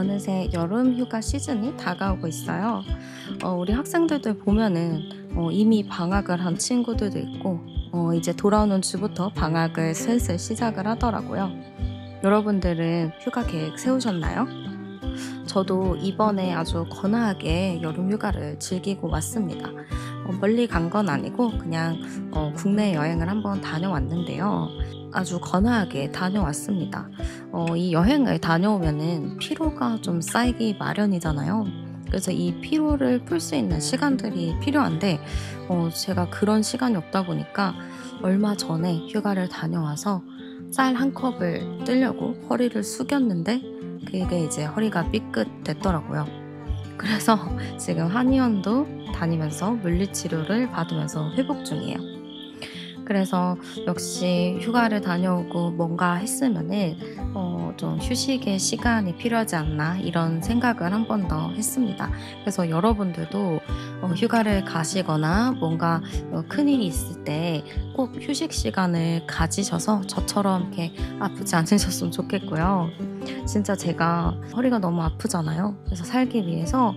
어느새 여름 휴가 시즌이 다가오고 있어요. 우리 학생들도 보면은 이미 방학을 한 친구들도 있고, 이제 돌아오는 주부터 방학을 슬슬 시작을 하더라고요. 여러분들은 휴가 계획 세우셨나요? 저도 이번에 아주 거나하게 여름 휴가를 즐기고 왔습니다. 멀리 간 건 아니고 그냥 국내 여행을 한번 다녀왔는데요. 아주 거나하게 다녀왔습니다. 이 여행을 다녀오면은 피로가 좀 쌓이기 마련이잖아요. 그래서 이 피로를 풀 수 있는 시간들이 필요한데, 제가 그런 시간이 없다 보니까 얼마 전에 휴가를 다녀와서 쌀 한 컵을 뜨려고 허리를 숙였는데 그게 이제 허리가 삐끗됐더라고요. 그래서 지금 한의원도 다니면서 물리치료를 받으면서 회복 중이에요. 그래서 역시 휴가를 다녀오고 뭔가 했으면은 좀 휴식의 시간이 필요하지 않나 이런 생각을 한 번 더 했습니다. 그래서 여러분들도 휴가를 가시거나 뭔가 큰일이 있을 때 꼭 휴식 시간을 가지셔서 저처럼 이렇게 아프지 않으셨으면 좋겠고요. 진짜 제가 허리가 너무 아프잖아요. 그래서 살기 위해서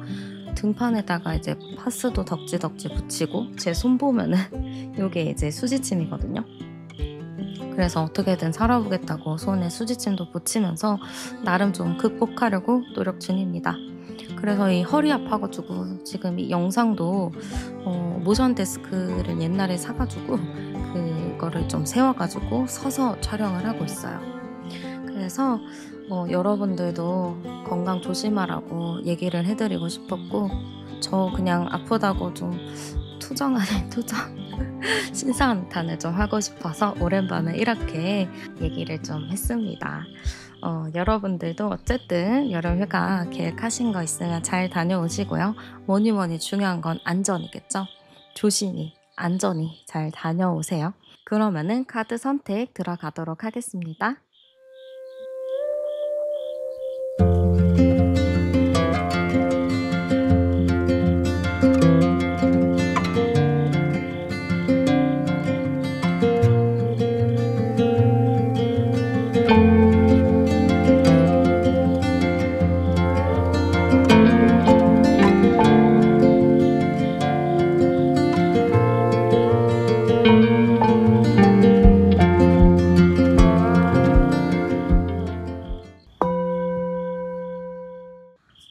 등판에다가 이제 파스도 덕지덕지 붙이고 제 손 보면은 요게 이제 수지침이거든요. 그래서 어떻게든 살아보겠다고 손에 수지침도 붙이면서 나름 좀 극복하려고 노력 중입니다. 그래서 이 허리 아파가지고 지금 이 영상도 모션 데스크를 옛날에 사가지고 그거를 좀 세워가지고 서서 촬영을 하고 있어요. 그래서 여러분들도 건강 조심하라고 얘기를 해드리고 싶었고, 저 그냥 아프다고 좀 투정 아닌 투정 신사한탄을 좀 하고 싶어서 오랜만에 이렇게 얘기를 좀 했습니다. 여러분들도 어쨌든 여름휴가 계획하신 거 있으면 잘 다녀오시고요. 뭐니 중요한 건 안전이겠죠? 조심히 안전히 잘 다녀오세요. 그러면은 카드 선택 들어가도록 하겠습니다.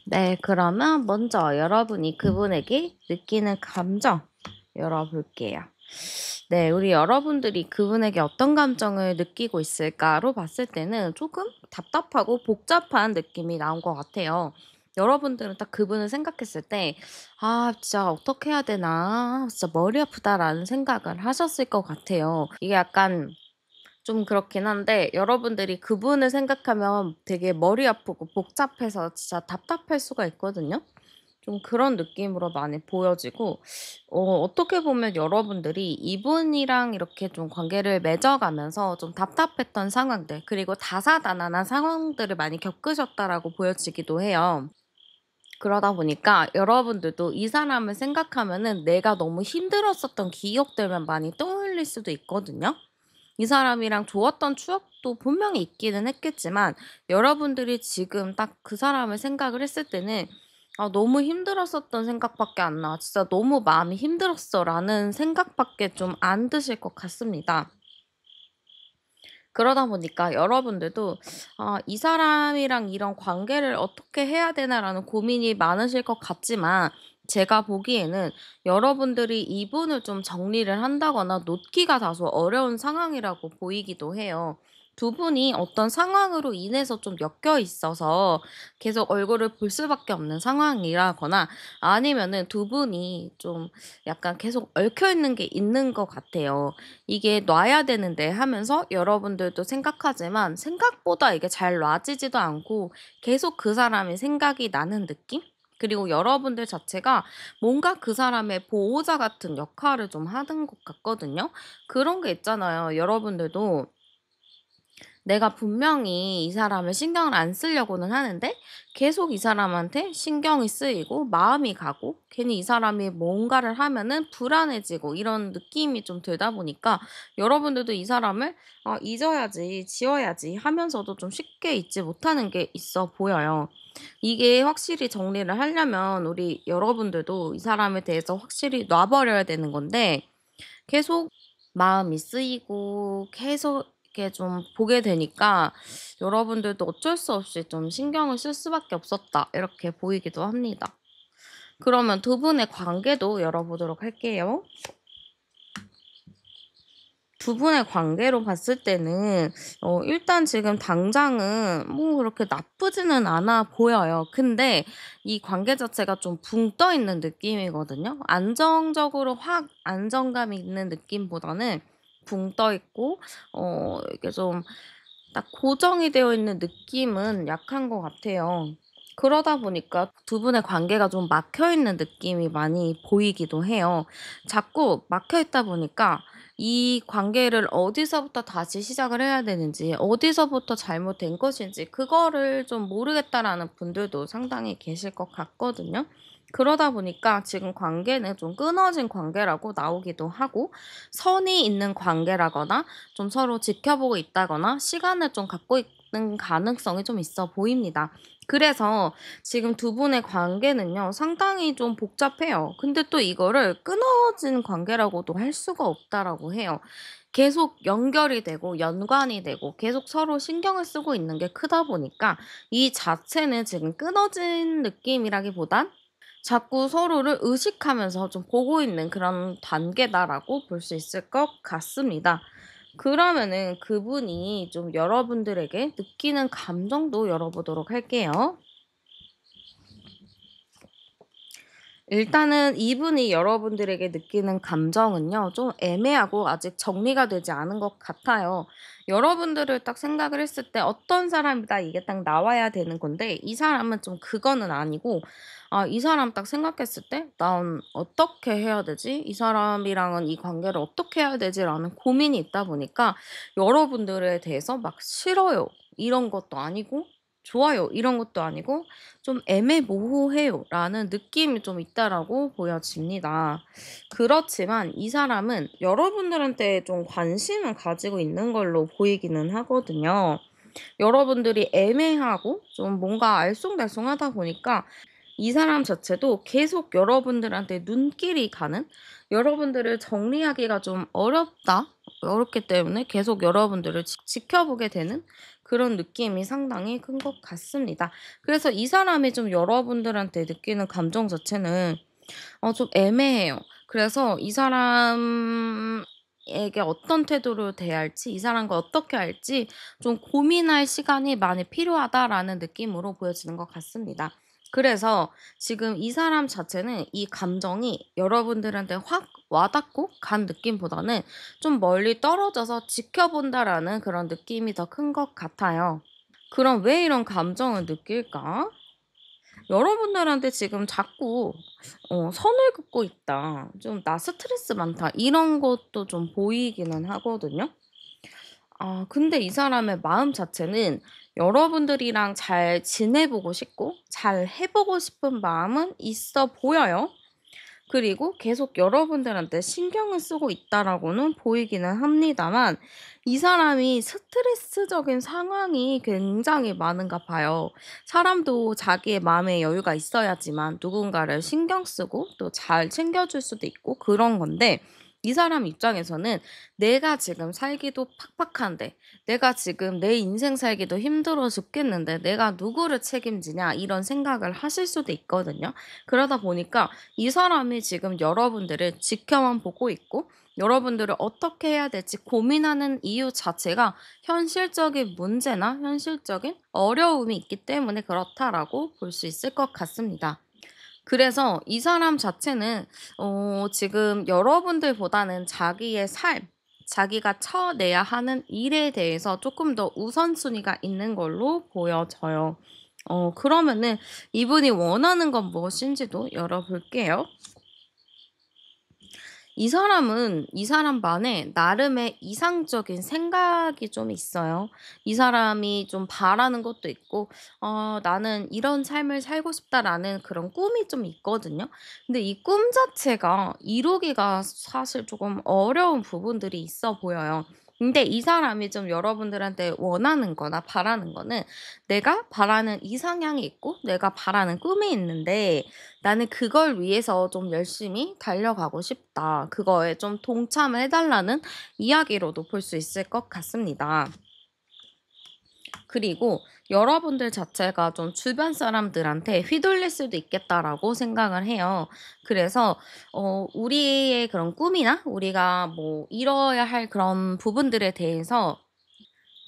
네, 그러면 먼저 여러분이 그분에게 느끼는 감정 열어볼게요. 네, 우리 여러분들이 그분에게 어떤 감정을 느끼고 있을까로 봤을 때는 조금 답답하고 복잡한 느낌이 나온 것 같아요. 여러분들은 딱 그분을 생각했을 때, 아, 진짜 어떻게 해야 되나, 진짜 머리 아프다라는 생각을 하셨을 것 같아요. 이게 약간 좀 그렇긴 한데 여러분들이 그분을 생각하면 되게 머리 아프고 복잡해서 진짜 답답할 수가 있거든요. 좀 그런 느낌으로 많이 보여지고 어떻게 보면 여러분들이 이분이랑 이렇게 좀 관계를 맺어가면서 좀 답답했던 상황들 그리고 다사다난한 상황들을 많이 겪으셨다라고 보여지기도 해요. 그러다 보니까 여러분들도 이 사람을 생각하면은 내가 너무 힘들었었던 기억들만 많이 떠올릴 수도 있거든요. 이 사람이랑 좋았던 추억도 분명히 있기는 했겠지만 여러분들이 지금 딱 그 사람을 생각을 했을 때는 '아 너무 힘들었었던 생각밖에 안 나. 진짜 너무 마음이 힘들었어.'라는 생각밖에 좀 안 드실 것 같습니다. 그러다 보니까 여러분들도 '아 이 사람이랑 이런 관계를 어떻게 해야 되나.'라는 고민이 많으실 것 같지만 제가 보기에는 여러분들이 이분을 좀 정리를 한다거나 놓기가 다소 어려운 상황이라고 보이기도 해요. 두 분이 어떤 상황으로 인해서 좀 엮여 있어서 계속 얼굴을 볼 수밖에 없는 상황이라거나 아니면은 두 분이 좀 약간 계속 얽혀 있는 게 있는 것 같아요. 이게 놔야 되는데 하면서 여러분들도 생각하지만 생각보다 이게 잘 놔지지도 않고 계속 그 사람이 생각이 나는 느낌? 그리고 여러분들 자체가 뭔가 그 사람의 보호자 같은 역할을 좀 하는 것 같거든요. 그런 게 있잖아요. 여러분들도 내가 분명히 이 사람을 신경을 안 쓰려고는 하는데 계속 이 사람한테 신경이 쓰이고 마음이 가고 괜히 이 사람이 뭔가를 하면은 불안해지고 이런 느낌이 좀 들다 보니까 여러분들도 이 사람을 잊어야지, 지워야지 하면서도 좀 쉽게 잊지 못하는 게 있어 보여요. 이게 확실히 정리를 하려면 우리 여러분들도 이 사람에 대해서 확실히 놔버려야 되는 건데 계속 마음이 쓰이고 계속 이렇게 좀 보게 되니까 여러분들도 어쩔 수 없이 좀 신경을 쓸 수밖에 없었다. 이렇게 보이기도 합니다. 그러면 두 분의 관계도 열어보도록 할게요. 두 분의 관계로 봤을 때는 일단 지금 당장은 뭐 그렇게 나쁘지는 않아 보여요. 근데 이 관계 자체가 좀 붕 떠 있는 느낌이거든요. 안정적으로 확 안정감이 있는 느낌보다는 붕 떠 있고 이게 좀 딱 고정이 되어 있는 느낌은 약한 것 같아요. 그러다 보니까 두 분의 관계가 좀 막혀 있는 느낌이 많이 보이기도 해요. 자꾸 막혀 있다 보니까 이 관계를 어디서부터 다시 시작을 해야 되는지, 어디서부터 잘못된 것인지, 그거를 좀 모르겠다라는 분들도 상당히 계실 것 같거든요. 그러다 보니까 지금 관계는 좀 끊어진 관계라고 나오기도 하고, 선이 있는 관계라거나, 좀 서로 지켜보고 있다거나, 시간을 좀 갖고 있는 가능성이 좀 있어 보입니다. 그래서 지금 두 분의 관계는요, 상당히 좀 복잡해요. 근데 또 이거를 끊어진 관계라고도 할 수가 없다라고 해요. 계속 연결이 되고 연관이 되고 계속 서로 신경을 쓰고 있는 게 크다 보니까 이 자체는 지금 끊어진 느낌이라기보단 자꾸 서로를 의식하면서 좀 보고 있는 그런 단계다라고 볼 수 있을 것 같습니다. 그러면은 그분이 좀 여러분들에게 느끼는 감정도 열어보도록 할게요. 일단은 이분이 여러분들에게 느끼는 감정은요, 좀 애매하고 아직 정리가 되지 않은 것 같아요. 여러분들을 딱 생각을 했을 때 어떤 사람이다 이게 딱 나와야 되는 건데, 이 사람은 좀 그거는 아니고, 이 사람 딱 생각했을 때, 난 어떻게 해야 되지? 이 사람이랑은 이 관계를 어떻게 해야 되지? 라는 고민이 있다 보니까, 여러분들에 대해서 막 싫어요. 이런 것도 아니고, 좋아요. 이런 것도 아니고, 좀 애매모호해요라는 느낌이 좀 있다라고 보여집니다. 그렇지만 이 사람은 여러분들한테 좀 관심을 가지고 있는 걸로 보이기는 하거든요. 여러분들이 애매하고 좀 뭔가 알쏭달쏭하다 보니까 이 사람 자체도 계속 여러분들한테 눈길이 가는 여러분들을 정리하기가 좀 어렵기 때문에 계속 여러분들을 지켜보게 되는 그런 느낌이 상당히 큰 것 같습니다. 그래서 이 사람이 좀 여러분들한테 느끼는 감정 자체는 좀 애매해요. 그래서 이 사람에게 어떤 태도로 대할지, 이 사람과 어떻게 할지 좀 고민할 시간이 많이 필요하다라는 느낌으로 보여지는 것 같습니다. 그래서 지금 이 사람 자체는 이 감정이 여러분들한테 확 와닿고 간 느낌보다는 좀 멀리 떨어져서 지켜본다라는 그런 느낌이 더 큰 것 같아요. 그럼 왜 이런 감정을 느낄까? 여러분들한테 지금 자꾸 선을 긋고 있다. 좀 나 스트레스 많다. 이런 것도 좀 보이기는 하거든요. 근데 이 사람의 마음 자체는 여러분들이랑 잘 지내보고 싶고 잘 해보고 싶은 마음은 있어 보여요. 그리고 계속 여러분들한테 신경을 쓰고 있다라고는 보이기는 합니다만 이 사람이 스트레스적인 상황이 굉장히 많은가 봐요. 사람도 자기의 마음에 여유가 있어야지만 누군가를 신경 쓰고 또 잘 챙겨줄 수도 있고 그런 건데 이 사람 입장에서는 내가 지금 살기도 팍팍한데 내가 지금 내 인생 살기도 힘들어 죽겠는데 내가 누구를 책임지냐 이런 생각을 하실 수도 있거든요. 그러다 보니까 이 사람이 지금 여러분들을 지켜만 보고 있고 여러분들을 어떻게 해야 될지 고민하는 이유 자체가 현실적인 문제나 현실적인 어려움이 있기 때문에 그렇다라고 볼 수 있을 것 같습니다. 그래서 이 사람 자체는 지금 여러분들보다는 자기의 삶, 자기가 쳐내야 하는 일에 대해서 조금 더 우선순위가 있는 걸로 보여져요. 그러면은 이분이 원하는 건 무엇인지도 열어볼게요. 이 사람은 이 사람만의 나름의 이상적인 생각이 좀 있어요. 이 사람이 좀 바라는 것도 있고, '나는 이런 삶을 살고 싶다.'라는 그런 꿈이 좀 있거든요. 근데 이 꿈 자체가 이루기가 사실 조금 어려운 부분들이 있어 보여요. 근데 이 사람이 좀 여러분들한테 원하는 거나 바라는 거는, 내가 바라는 이상향이 있고 내가 바라는 꿈이 있는데, 나는 그걸 위해서 좀 열심히 달려가고 싶다. 그거에 좀 동참을 해달라는 이야기로도 볼 수 있을 것 같습니다. 그리고 여러분들 자체가 좀 주변 사람들한테 휘둘릴 수도 있겠다라고 생각을 해요. 그래서 우리의 그런 꿈이나 우리가 뭐 이뤄야 할 그런 부분들에 대해서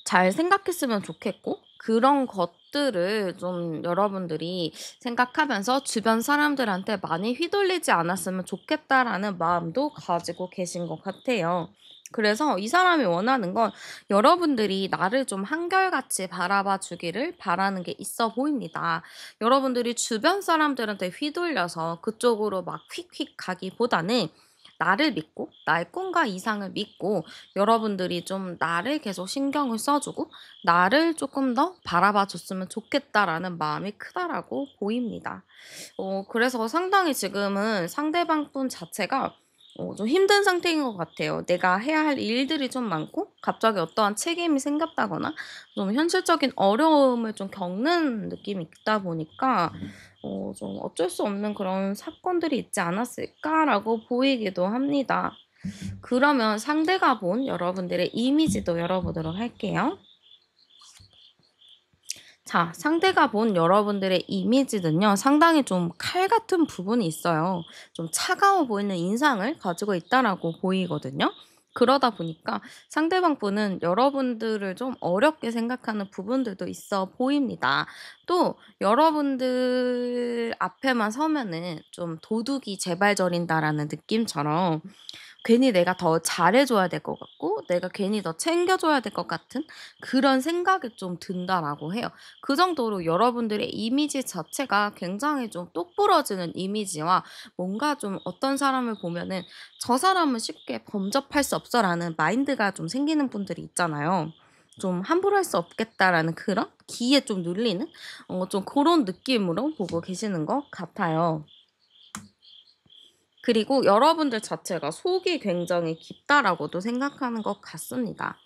잘 생각했으면 좋겠고, 그런 것들을 좀 여러분들이 생각하면서 주변 사람들한테 많이 휘둘리지 않았으면 좋겠다라는 마음도 가지고 계신 것 같아요. 그래서 이 사람이 원하는 건 여러분들이 나를 좀 한결같이 바라봐 주기를 바라는 게 있어 보입니다. 여러분들이 주변 사람들한테 휘둘려서 그쪽으로 막 휙휙 가기보다는 나를 믿고 나의 꿈과 이상을 믿고, 여러분들이 좀 나를 계속 신경을 써주고 나를 조금 더 바라봐 줬으면 좋겠다라는 마음이 크다라고 보입니다. 그래서 상당히 지금은 상대방 분 자체가 좀 힘든 상태인 것 같아요. 내가 해야 할 일들이 좀 많고 갑자기 어떠한 책임이 생겼다거나 좀 현실적인 어려움을 좀 겪는 느낌이 있다 보니까 좀 어쩔 수 없는 그런 사건들이 있지 않았을까라고 보이기도 합니다. 그러면 상대가 본 여러분들의 이미지도 열어보도록 할게요. 자, 상대가 본 여러분들의 이미지는요, 상당히 좀 칼 같은 부분이 있어요. 좀 차가워 보이는 인상을 가지고 있다라고 보이거든요. 그러다 보니까 상대방 분은 여러분들을 좀 어렵게 생각하는 부분들도 있어 보입니다. 또 여러분들 앞에만 서면은 좀 도둑이 제발저린다라는 느낌처럼 괜히 내가 더 잘해줘야 될 것 같고, 내가 괜히 더 챙겨줘야 될 것 같은 그런 생각이 좀 든다라고 해요. 그 정도로 여러분들의 이미지 자체가 굉장히 좀 똑부러지는 이미지와, 뭔가 좀 어떤 사람을 보면은 '저 사람은 쉽게 범접할 수 없어.'라는 마인드가 좀 생기는 분들이 있잖아요. 좀 '함부로 할 수 없겠다.'라는 그런 기에 좀 눌리는 좀 그런 느낌으로 보고 계시는 것 같아요. 그리고 여러분들 자체가 속이 굉장히 깊다라고도 생각하는 것 같습니다.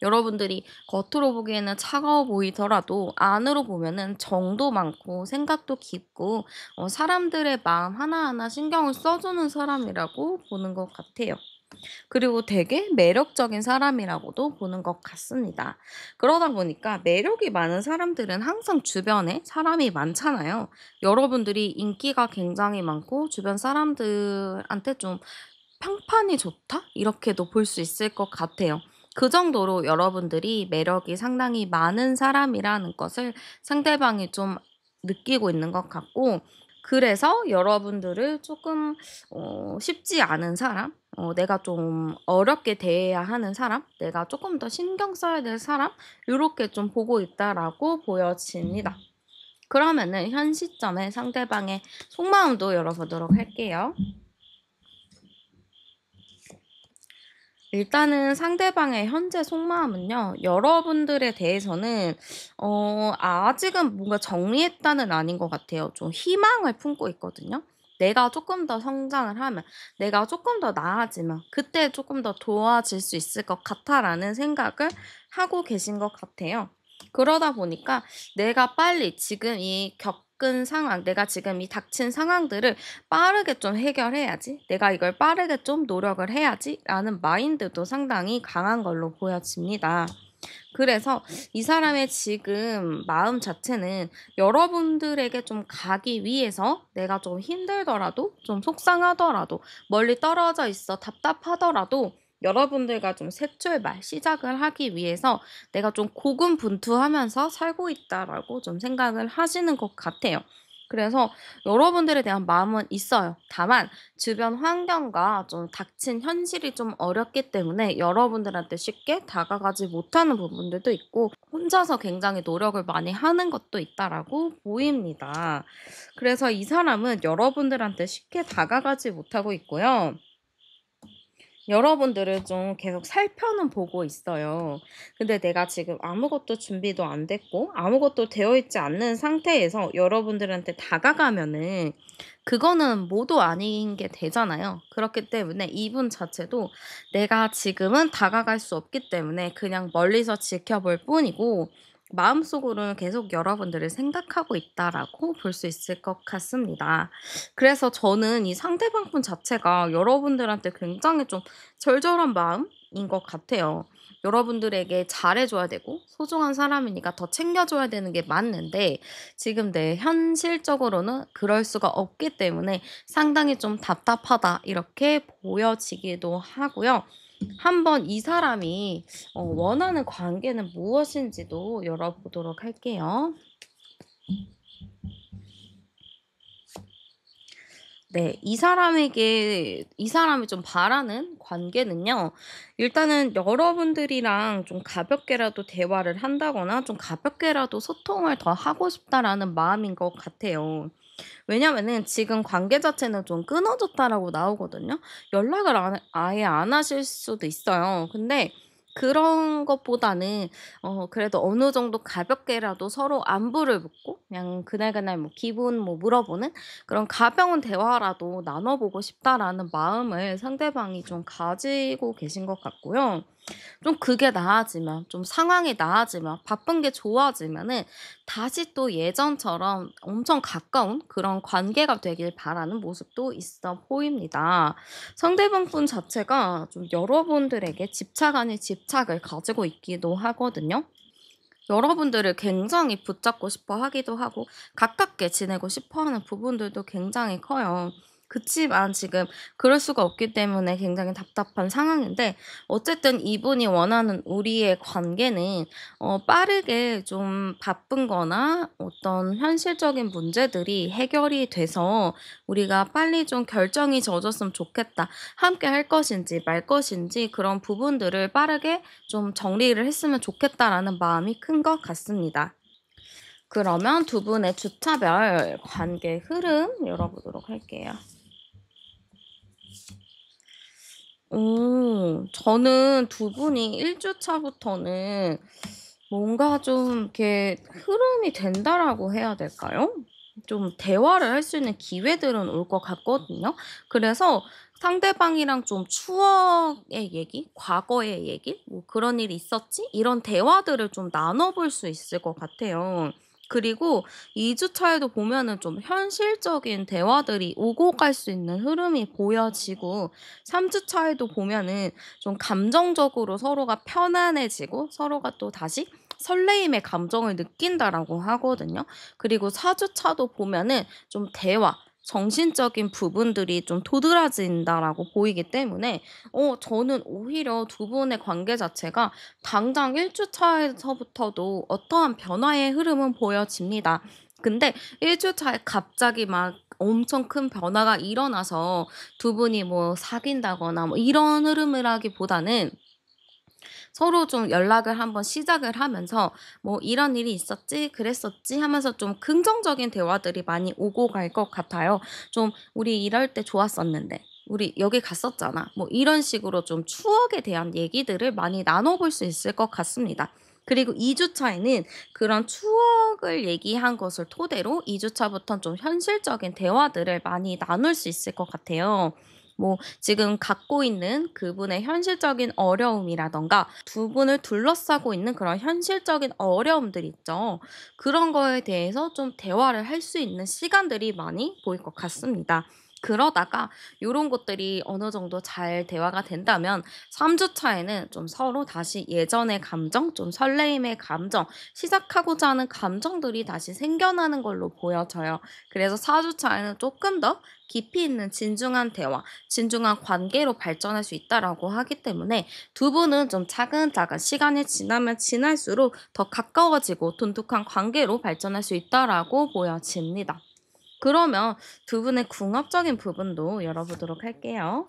여러분들이 겉으로 보기에는 차가워 보이더라도 안으로 보면은 정도 많고 생각도 깊고, 사람들의 마음 하나하나 신경을 써주는 사람이라고 보는 것 같아요. 그리고 되게 매력적인 사람이라고도 보는 것 같습니다. 그러다 보니까 매력이 많은 사람들은 항상 주변에 사람이 많잖아요. 여러분들이 인기가 굉장히 많고 주변 사람들한테 좀 평판이 좋다? 이렇게도 볼 수 있을 것 같아요. 그 정도로 여러분들이 매력이 상당히 많은 사람이라는 것을 상대방이 좀 느끼고 있는 것 같고, 그래서 여러분들을 조금 쉽지 않은 사람, 내가 좀 어렵게 대해야 하는 사람, 내가 조금 더 신경 써야 될 사람, 요렇게 좀 보고 있다라고 보여집니다. 그러면은 현 시점에 상대방의 속마음도 열어보도록 할게요. 일단은 상대방의 현재 속마음은요, 여러분들에 대해서는 아직은 뭔가 정리했다는 아닌 것 같아요. 좀 희망을 품고 있거든요. 내가 조금 더 성장을 하면, 내가 조금 더 나아지면 그때 조금 더 도와줄 수 있을 것 같아라는 생각을 하고 계신 것 같아요. 그러다 보니까 내가 빨리 지금 이 겪은 상황, 내가 지금 이 닥친 상황들을 빠르게 좀 해결해야지, 내가 이걸 빠르게 좀 노력을 해야지라는 마인드도 상당히 강한 걸로 보여집니다. 그래서 이 사람의 지금 마음 자체는 여러분들에게 좀 가기 위해서, 내가 좀 힘들더라도, 좀 속상하더라도, 멀리 떨어져 있어 답답하더라도 여러분들과 좀 새 출발, 시작을 하기 위해서 내가 좀 고군분투하면서 살고 있다라고 좀 생각을 하시는 것 같아요. 그래서 여러분들에 대한 마음은 있어요. 다만 주변 환경과 좀 닥친 현실이 좀 어렵기 때문에 여러분들한테 쉽게 다가가지 못하는 부분들도 있고, 혼자서 굉장히 노력을 많이 하는 것도 있다라고 보입니다. 그래서 이 사람은 여러분들한테 쉽게 다가가지 못하고 있고요. 여러분들을 좀 계속 살펴는 보고 있어요. 근데 내가 지금 아무것도 준비도 안 됐고 아무것도 되어 있지 않는 상태에서 여러분들한테 다가가면은 그거는 모두 아닌 게 되잖아요. 그렇기 때문에 이분 자체도 내가 지금은 다가갈 수 없기 때문에 그냥 멀리서 지켜볼 뿐이고 마음속으로는 계속 여러분들을 생각하고 있다라고 볼 수 있을 것 같습니다. 그래서 저는 이 상대방 분 자체가 여러분들한테 굉장히 좀 절절한 마음인 것 같아요. 여러분들에게 잘해줘야 되고 소중한 사람이니까 더 챙겨줘야 되는 게 맞는데 지금 내 현실적으로는 그럴 수가 없기 때문에 상당히 좀 답답하다 이렇게 보여지기도 하고요. 한번 이 사람이 원하는 관계는 무엇인지도 열어보도록 할게요. 네. 이 사람이 좀 바라는 관계는요. 일단은 여러분들이랑 좀 가볍게라도 대화를 한다거나 좀 가볍게라도 소통을 더 하고 싶다라는 마음인 것 같아요. 왜냐면은 지금 관계 자체는 좀 끊어졌다라고 나오거든요. 연락을 아예 안 하실 수도 있어요. 근데 그런 것보다는 그래도 어느 정도 가볍게라도 서로 안부를 묻고 그냥 그날그날 뭐 기분 뭐 물어보는 그런 가벼운 대화라도 나눠 보고 싶다라는 마음을 상대방이 좀 가지고 계신 것 같고요. 좀 그게 나아지면 좀 상황이 나아지면 바쁜 게 좋아지면은 다시 또 예전처럼 엄청 가까운 그런 관계가 되길 바라는 모습도 있어 보입니다. 상대방 분 자체가 좀 여러분들에게 집착 아닌 집착을 가지고 있기도 하거든요. 여러분들을 굉장히 붙잡고 싶어 하기도 하고 가깝게 지내고 싶어 하는 부분들도 굉장히 커요. 그치만 지금 그럴 수가 없기 때문에 굉장히 답답한 상황인데 어쨌든 이분이 원하는 우리의 관계는 빠르게 좀 바쁜 거나 어떤 현실적인 문제들이 해결이 돼서 우리가 빨리 좀 결정이 져졌으면 좋겠다. 함께 할 것인지 말 것인지 그런 부분들을 빠르게 좀 정리를 했으면 좋겠다라는 마음이 큰 것 같습니다. 그러면 두 분의 주차별 관계 흐름 열어보도록 할게요. 저는 두 분이 1 주차부터는 뭔가 좀 이렇게 흐름이 된다라고 해야 될까요? 좀 대화를 할 수 있는 기회들은 올 것 같거든요. 그래서 상대방이랑 좀 추억의 얘기, 과거의 얘기, 뭐 "그런 일이 있었지?" 이런 대화들을 좀 나눠 볼 수 있을 것 같아요. 그리고 2 주차에도 보면은 좀 현실적인 대화들이 오고 갈 수 있는 흐름이 보여지고 3 주차에도 보면은 좀 감정적으로 서로가 편안해지고 서로가 또다시 설레임의 감정을 느낀다라고 하거든요. 그리고 4 주차도 보면은 좀 대화, 정신적인 부분들이 좀 도드라진다라고 보이기 때문에 저는 오히려 두 분의 관계 자체가 당장 1 주차에서부터도 어떠한 변화의 흐름은 보여집니다. 근데 1 주차에 갑자기 막 엄청 큰 변화가 일어나서 두 분이 뭐 사귄다거나 뭐 이런 흐름이라기보다는 서로 좀 연락을 한번 시작을 하면서 "뭐 이런 일이 있었지. 그랬었지." 하면서 좀 긍정적인 대화들이 많이 오고 갈 것 같아요. 좀 "우리 이럴 때 좋았었는데. 우리 여기 갔었잖아." 뭐 이런 식으로 좀 추억에 대한 얘기들을 많이 나눠 볼 수 있을 것 같습니다. 그리고 2 주차에는 그런 추억을 얘기한 것을 토대로 2 주차부터는 좀 현실적인 대화들을 많이 나눌 수 있을 것 같아요. 뭐 지금 갖고 있는 그분의 현실적인 어려움이라든가 두 분을 둘러싸고 있는 그런 현실적인 어려움들 있죠. 그런 거에 대해서 좀 대화를 할 수 있는 시간들이 많이 보일 것 같습니다. 그러다가 요런 것들이 어느 정도 잘 대화가 된다면 3 주차에는 좀 서로 다시 예전의 감정, 좀 설레임의 감정, 시작하고자 하는 감정들이 다시 생겨나는 걸로 보여져요. 그래서 4 주차에는 쪼끔 더 깊이 있는 진중한 대화, 진중한 관계로 발전할 수 있다라고 하기 때문에 두 분은 좀 차근차근 시간이 지나면 지날수록 더 가까워지고 돈독한 관계로 발전할 수 있다라고 보여집니다. 그러면 두 분의 궁합적인 부분도 열어보도록 할게요.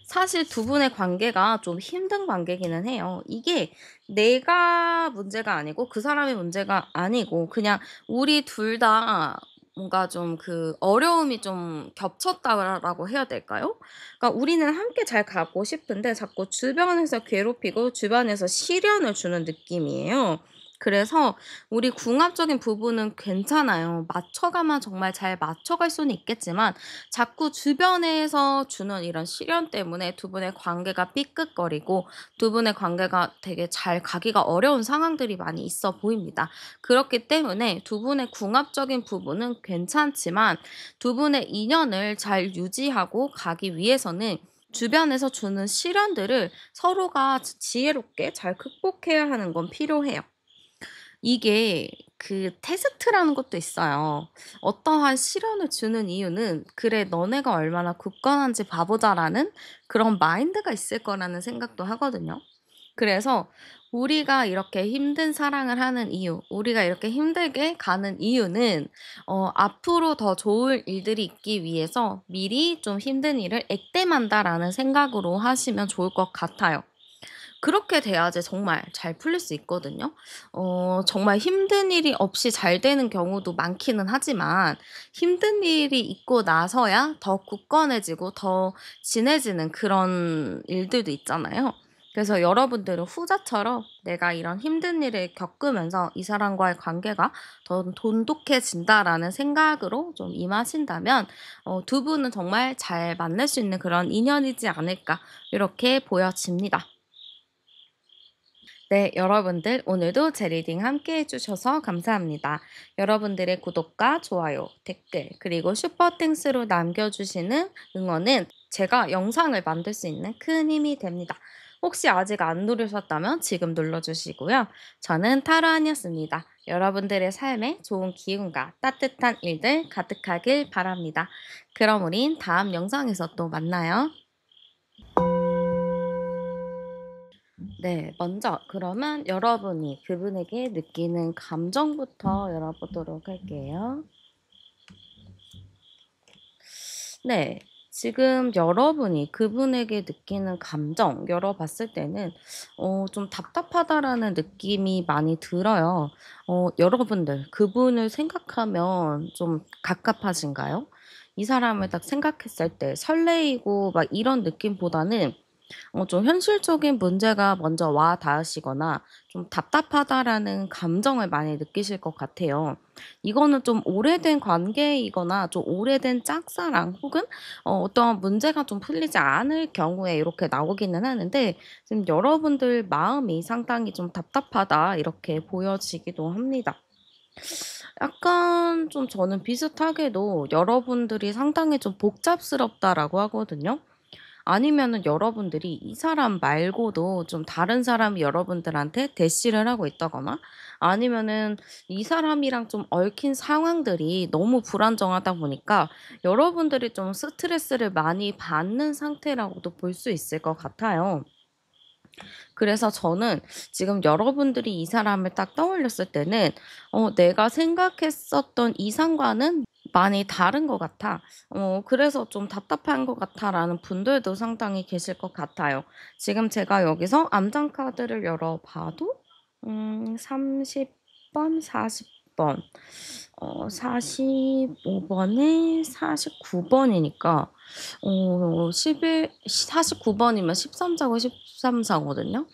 사실 두 분의 관계가 좀 힘든 관계기는 해요. 이게 내가 문제가 아니고 그 사람의 문제가 아니고 그냥 우리 둘 다 뭔가 좀 그 어려움이 좀 겹쳤다라고 해야 될까요? 그러니까 우리는 함께 잘 가고 싶은데 자꾸 주변에서 괴롭히고 주변에서 시련을 주는 느낌이에요. 그래서 우리 궁합적인 부분은 괜찮아요. 맞춰가면 정말 잘 맞춰갈 수는 있겠지만 자꾸 주변에서 주는 이런 시련 때문에 두 분의 관계가 삐끗거리고 두 분의 관계가 되게 잘 가기가 어려운 상황들이 많이 있어 보입니다. 그렇기 때문에 두 분의 궁합적인 부분은 괜찮지만 두 분의 인연을 잘 유지하고 가기 위해서는 주변에서 주는 시련들을 서로가 지혜롭게 잘 극복해야 하는 건 필요해요. 이게 그 테스트라는 것도 있어요. 어떠한 시련을 주는 이유는 '그래 너네가 얼마나 굳건한지 봐 보자.'라는 그런 마인드가 있을 거라는 생각도 하거든요. 그래서 우리가 이렇게 힘든 사랑을 하는 이유, 우리가 이렇게 힘들게 가는 이유는 앞으로 더 좋을 일들이 있기 위해서 미리 좀 힘든 일을 액땜한다라는 생각으로 하시면 좋을 것 같아요. 그렇게 돼야지 정말 잘 풀릴 수 있거든요. 정말 힘든 일이 없이 잘 되는 경우도 많기는 하지만 힘든 일이 있고 나서야 더 굳건해지고 더 진해지는 그런 일들도 있잖아요. 그래서 여러분들은 후자처럼 내가 이런 힘든 일을 겪으면서 이 사람과의 관계가 더 돈독해진다라는 생각으로 좀 임하신다면 두 분은 정말 잘 만날 수 있는 그런 인연이지 않을까 이렇게 보여집니다. 네, 여러분들 오늘도 제 리딩 함께 해주셔서 감사합니다. 여러분들의 구독과 좋아요, 댓글, 그리고 슈퍼땡스로 남겨주시는 응원은 제가 영상을 만들 수 있는 큰 힘이 됩니다. 혹시 아직 안 누르셨다면 지금 눌러주시고요. 저는 타로안이었습니다. 여러분들의 삶에 좋은 기운과 따뜻한 일들 가득하길 바랍니다. 그럼 우린 다음 영상에서 또 만나요. 네. 먼저 그러면 여러분이 그분에게 느끼는 감정부터 열어보도록 할게요. 네. 지금 여러분이 그분에게 느끼는 감정 열어봤을 때는 좀 답답하다라는 느낌이 많이 들어요. 여러분들 그분을 생각하면 좀 갑갑하신가요? 이 사람을 딱 생각했을 때 설레이고 막 이런 느낌보다는 좀 현실적인 문제가 먼저 와 닿으시거나 좀 답답하다라는 감정을 많이 느끼실 것 같아요. 이거는 좀 오래된 관계이거나 좀 오래된 짝사랑 혹은 어떠한 문제가 좀 풀리지 않을 경우에 이렇게 나오기는 하는데 지금 여러분들 마음이 상당히 좀 답답하다 이렇게 보여지기도 합니다. 약간 좀 저는 비슷하게도 여러분들이 상당히 좀 복잡스럽다라고 하거든요. 아니면은 여러분들이 이 사람 말고도 좀 다른 사람이 여러분들한테 대시를 하고 있다거나 아니면은 이 사람이랑 좀 얽힌 상황들이 너무 불안정하다 보니까 여러분들이 좀 스트레스를 많이 받는 상태라고도 볼 수 있을 것 같아요. 그래서 저는 지금 여러분들이 이 사람을 딱 떠올렸을 때는 내가 생각했었던 이상과는 많이 다른 것 같아. 그래서 좀 답답한 것 같아라는 분들도 상당히 계실 것 같아요. 지금 제가 여기서 암장 카드를 열어봐도 30번, 40번, 45번에 49번이니까 11, 49번이면 13자고 13자거든요.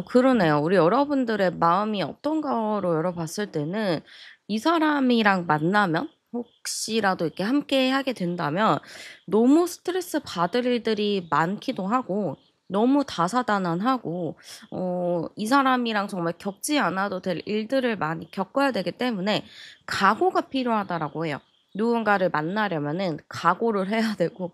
그러네요. 우리 여러분들의 마음이 어떤가로 열어봤을 때는 이 사람이랑 만나면 혹시라도 이렇게 함께 하게 된다면 너무 스트레스 받을 일들이 많기도 하고 너무 다사다난하고 이 사람이랑 정말 겪지 않아도 될 일들을 많이 겪어야 되기 때문에 각오가 필요하다라고 해요. 누군가를 만나려면은 각오를 해야 되고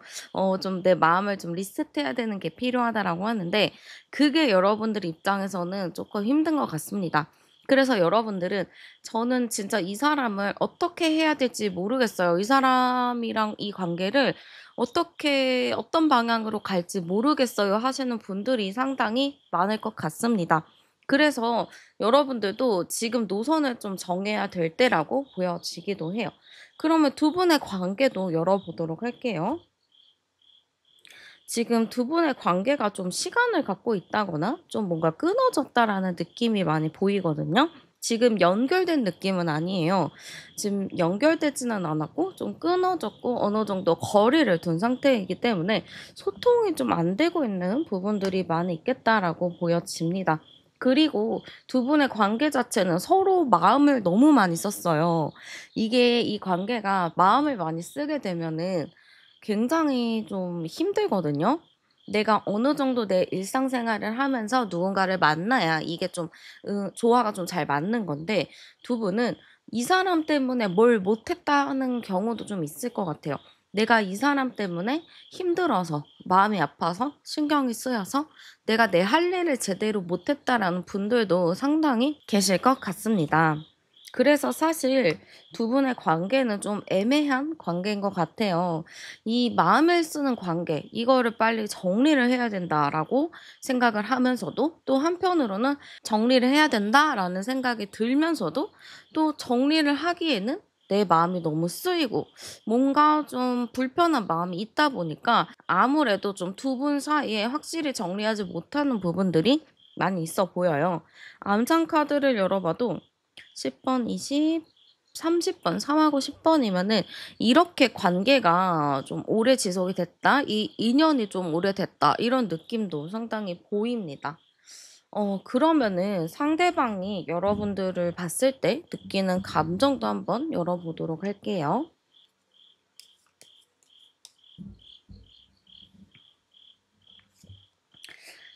좀 내 마음을 좀 리셋해야 되는 게 필요하다라고 하는데 그게 여러분들 입장에서는 조금 힘든 것 같습니다. 그래서 여러분들은 저는 진짜 이 사람을 어떻게 해야 될지 모르겠어요. 이 사람이랑 이 관계를 어떻게 어떤 방향으로 갈지 모르겠어요 하시는 분들이 상당히 많을 것 같습니다. 그래서 여러분들도 지금 노선을 좀 정해야 될 때라고 보여지기도 해요. 그러면 두 분의 관계도 열어보도록 할게요. 지금 두 분의 관계가 좀 시간을 갖고 있다거나 좀 뭔가 끊어졌다라는 느낌이 많이 보이거든요. 지금 연결된 느낌은 아니에요. 지금 연결되지는 않았고 좀 끊어졌고 어느 정도 거리를 둔 상태이기 때문에 소통이 좀 안 되고 있는 부분들이 많이 있겠다라고 보여집니다. 그리고 두 분의 관계 자체는 서로 마음을 너무 많이 썼어요. 이게 이 관계가 마음을 많이 쓰게 되면은 굉장히 좀 힘들거든요. 내가 어느 정도 내 일상생활을 하면서 누군가를 만나야 이게 좀 조화가 좀 잘 맞는 건데 두 분은 이 사람 때문에 뭘 못했다는 경우도 좀 있을 것 같아요. 내가 이 사람 때문에 힘들어서 마음이 아파서 신경이 쓰여서 내가 내 할 일을 제대로 못했다라는 분들도 상당히 계실 것 같습니다. 그래서 사실 두 분의 관계는 좀 애매한 관계인 것 같아요. 이 마음을 쓰는 관계, 이거를 빨리 정리를 해야 된다라고 생각을 하면서도 또 한편으로는 정리를 해야 된다라는 생각이 들면서도 또 정리를 하기에는 내 마음이 너무 쓰이고 뭔가 좀 불편한 마음이 있다 보니까 아무래도 좀 두 분 사이에 확실히 정리하지 못하는 부분들이 많이 있어 보여요. 암상 카드를 열어봐도 10번, 20, 30번, 3하고 10번이면은 이렇게 관계가 좀 오래 지속이 됐다, 이 인연이 좀 오래됐다, 이런 느낌도 상당히 보입니다. 그러면은 상대방이 여러분들을 봤을 때 느끼는 감정도 한번 열어보도록 할게요.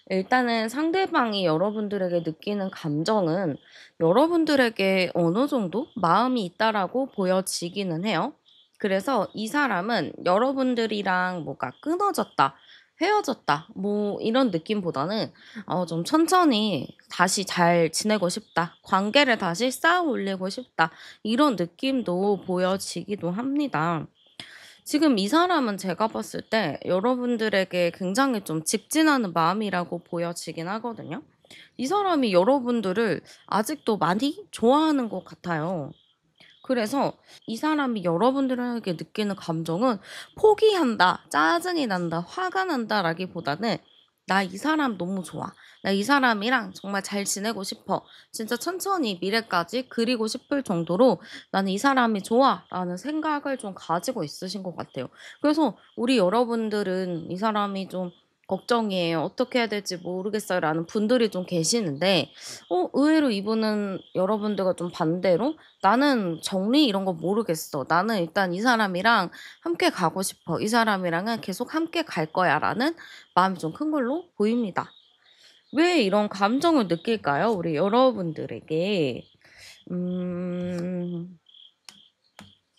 일단은 상대방이 여러분들에게 느끼는 감정은 여러분들에게 어느 정도 마음이 있다라고 보여지기는 해요. 그래서 이 사람은 여러분들이랑 뭐가 끊어졌다, 헤어졌다, 뭐 이런 느낌보다는 좀 천천히 다시 잘 지내고 싶다, 관계를 다시 쌓아 올리고 싶다, 이런 느낌도 보여지기도 합니다. 지금 이 사람은 제가 봤을 때 여러분들에게 굉장히 좀 직진하는 마음이라고 보여지긴 하거든요. 이 사람이 여러분들을 아직도 많이 좋아하는 것 같아요. 그래서 이 사람이 여러분들에게 느끼는 감정은 포기한다, 짜증이 난다, 화가 난다라기보다는 나 이 사람 너무 좋아. 나 이 사람이랑 정말 잘 지내고 싶어. 진짜 천천히 미래까지 그리고 싶을 정도로 나는 이 사람이 좋아. 라는 생각을 좀 가지고 있으신 것 같아요. 그래서 우리 여러분들은 이 사람이 좀 걱정이에요. 어떻게 해야 될지 모르겠어요. 라는 분들이 좀 계시는데, 의외로 이분은 여러분들과 좀 반대로 나는 정리 이런 거 모르겠어. 나는 일단 이 사람이랑 함께 가고 싶어. 이 사람이랑은 계속 함께 갈 거야. 라는 마음이 좀 큰 걸로 보입니다. 왜 이런 감정을 느낄까요? 우리 여러분들에게. 음,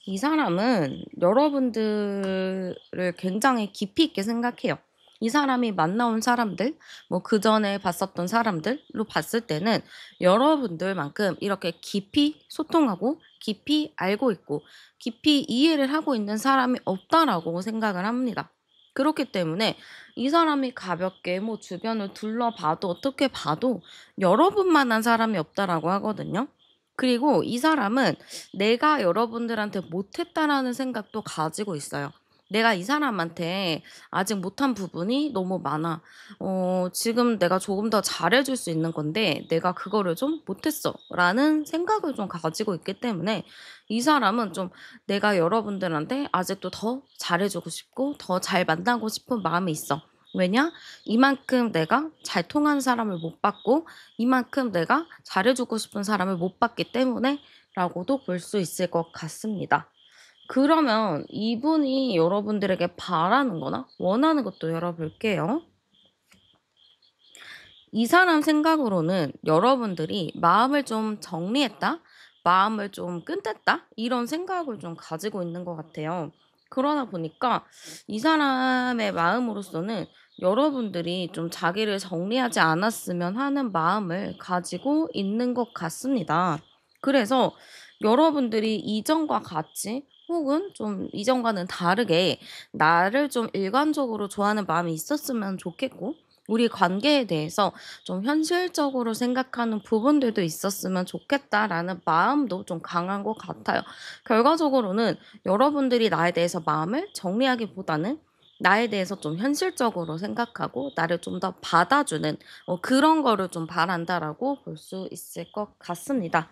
이 사람은 여러분들을 굉장히 깊이 있게 생각해요. 이 사람이 만나온 사람들, 뭐 그전에 봤었던 사람들로 봤을 때는 여러분들만큼 이렇게 깊이 소통하고 깊이 알고 있고 깊이 이해를 하고 있는 사람이 없다라고 생각을 합니다. 그렇기 때문에 이 사람이 가볍게 뭐 주변을 둘러봐도 어떻게 봐도 여러분만한 사람이 없다라고 하거든요. 그리고 이 사람은 내가 여러분들한테 못했다라는 생각도 가지고 있어요. 내가 이 사람한테 아직 못한 부분이 너무 많아. 지금 내가 조금 더 잘해줄 수 있는 건데 내가 그거를 좀 못했어. 라는 생각을 좀 가지고 있기 때문에 이 사람은 좀 내가 여러분들한테 아직도 더 잘해주고 싶고 더 잘 만나고 싶은 마음이 있어. 왜냐? 이만큼 내가 잘 통하는 사람을 못 봤고 이만큼 내가 잘해주고 싶은 사람을 못 봤기 때문에 라고도 볼 수 있을 것 같습니다. 그러면 이분이 여러분들에게 바라는 거나 원하는 것도 열어볼게요. 이 사람 생각으로는 여러분들이 마음을 좀 정리했다, 마음을 좀 끝냈다, 이런 생각을 좀 가지고 있는 것 같아요. 그러다 보니까 이 사람의 마음으로서는 여러분들이 좀 자기를 정리하지 않았으면 하는 마음을 가지고 있는 것 같습니다. 그래서 여러분들이 이전과 같이 혹은 좀 이전과는 다르게 나를 좀 일관적으로 좋아하는 마음이 있었으면 좋겠고 우리 관계에 대해서 좀 현실적으로 생각하는 부분들도 있었으면 좋겠다라는 마음도 좀 강한 것 같아요. 결과적으로는 여러분들이 나에 대해서 마음을 정리하기보다는 나에 대해서 좀 현실적으로 생각하고 나를 좀 더 받아주는 그런 거를 좀 바란다라고 볼 수 있을 것 같습니다.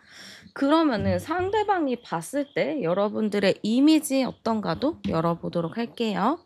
그러면은 상대방이 봤을 때 여러분들의 이미지 어떤가도 열어보도록 할게요.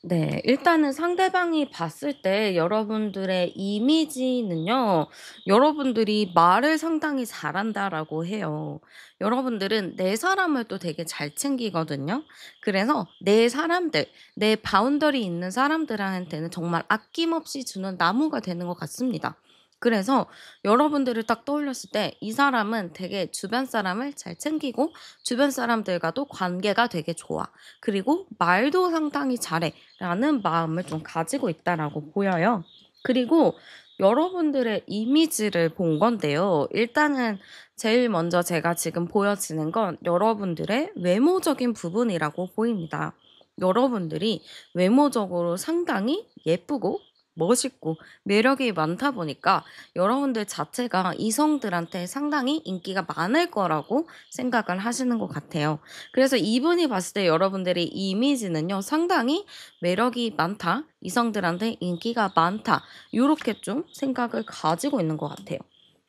네. 일단은 상대방이 봤을 때 여러분들의 이미지는요. 여러분들이 말을 상당히 잘한다라고 해요. 여러분들은 내 사람을 또 되게 잘 챙기거든요. 그래서 내 사람들, 내 바운더리 있는 사람들한테는 정말 아낌없이 주는 나무가 되는 것 같습니다. 그래서 여러분들을 딱 떠올렸을 때 이 사람은 되게 주변 사람을 잘 챙기고 주변 사람들과도 관계가 되게 좋아. 그리고 말도 상당히 잘해. 라는 마음을 좀 가지고 있다라고 보여요. 그리고 여러분들의 이미지를 본 건데요. 일단은 제일 먼저 제가 지금 보여지는 건 여러분들의 외모적인 부분이라고 보입니다. 여러분들이 외모적으로 상당히 예쁘고 멋있고 매력이 많다 보니까 여러분들 자체가 이성들한테 상당히 인기가 많을 거라고 생각을 하시는 것 같아요. 그래서 이분이 봤을 때 여러분들의 이미지는요, 상당히 매력이 많다, 이성들한테 인기가 많다, 요렇게 좀 생각을 가지고 있는 것 같아요.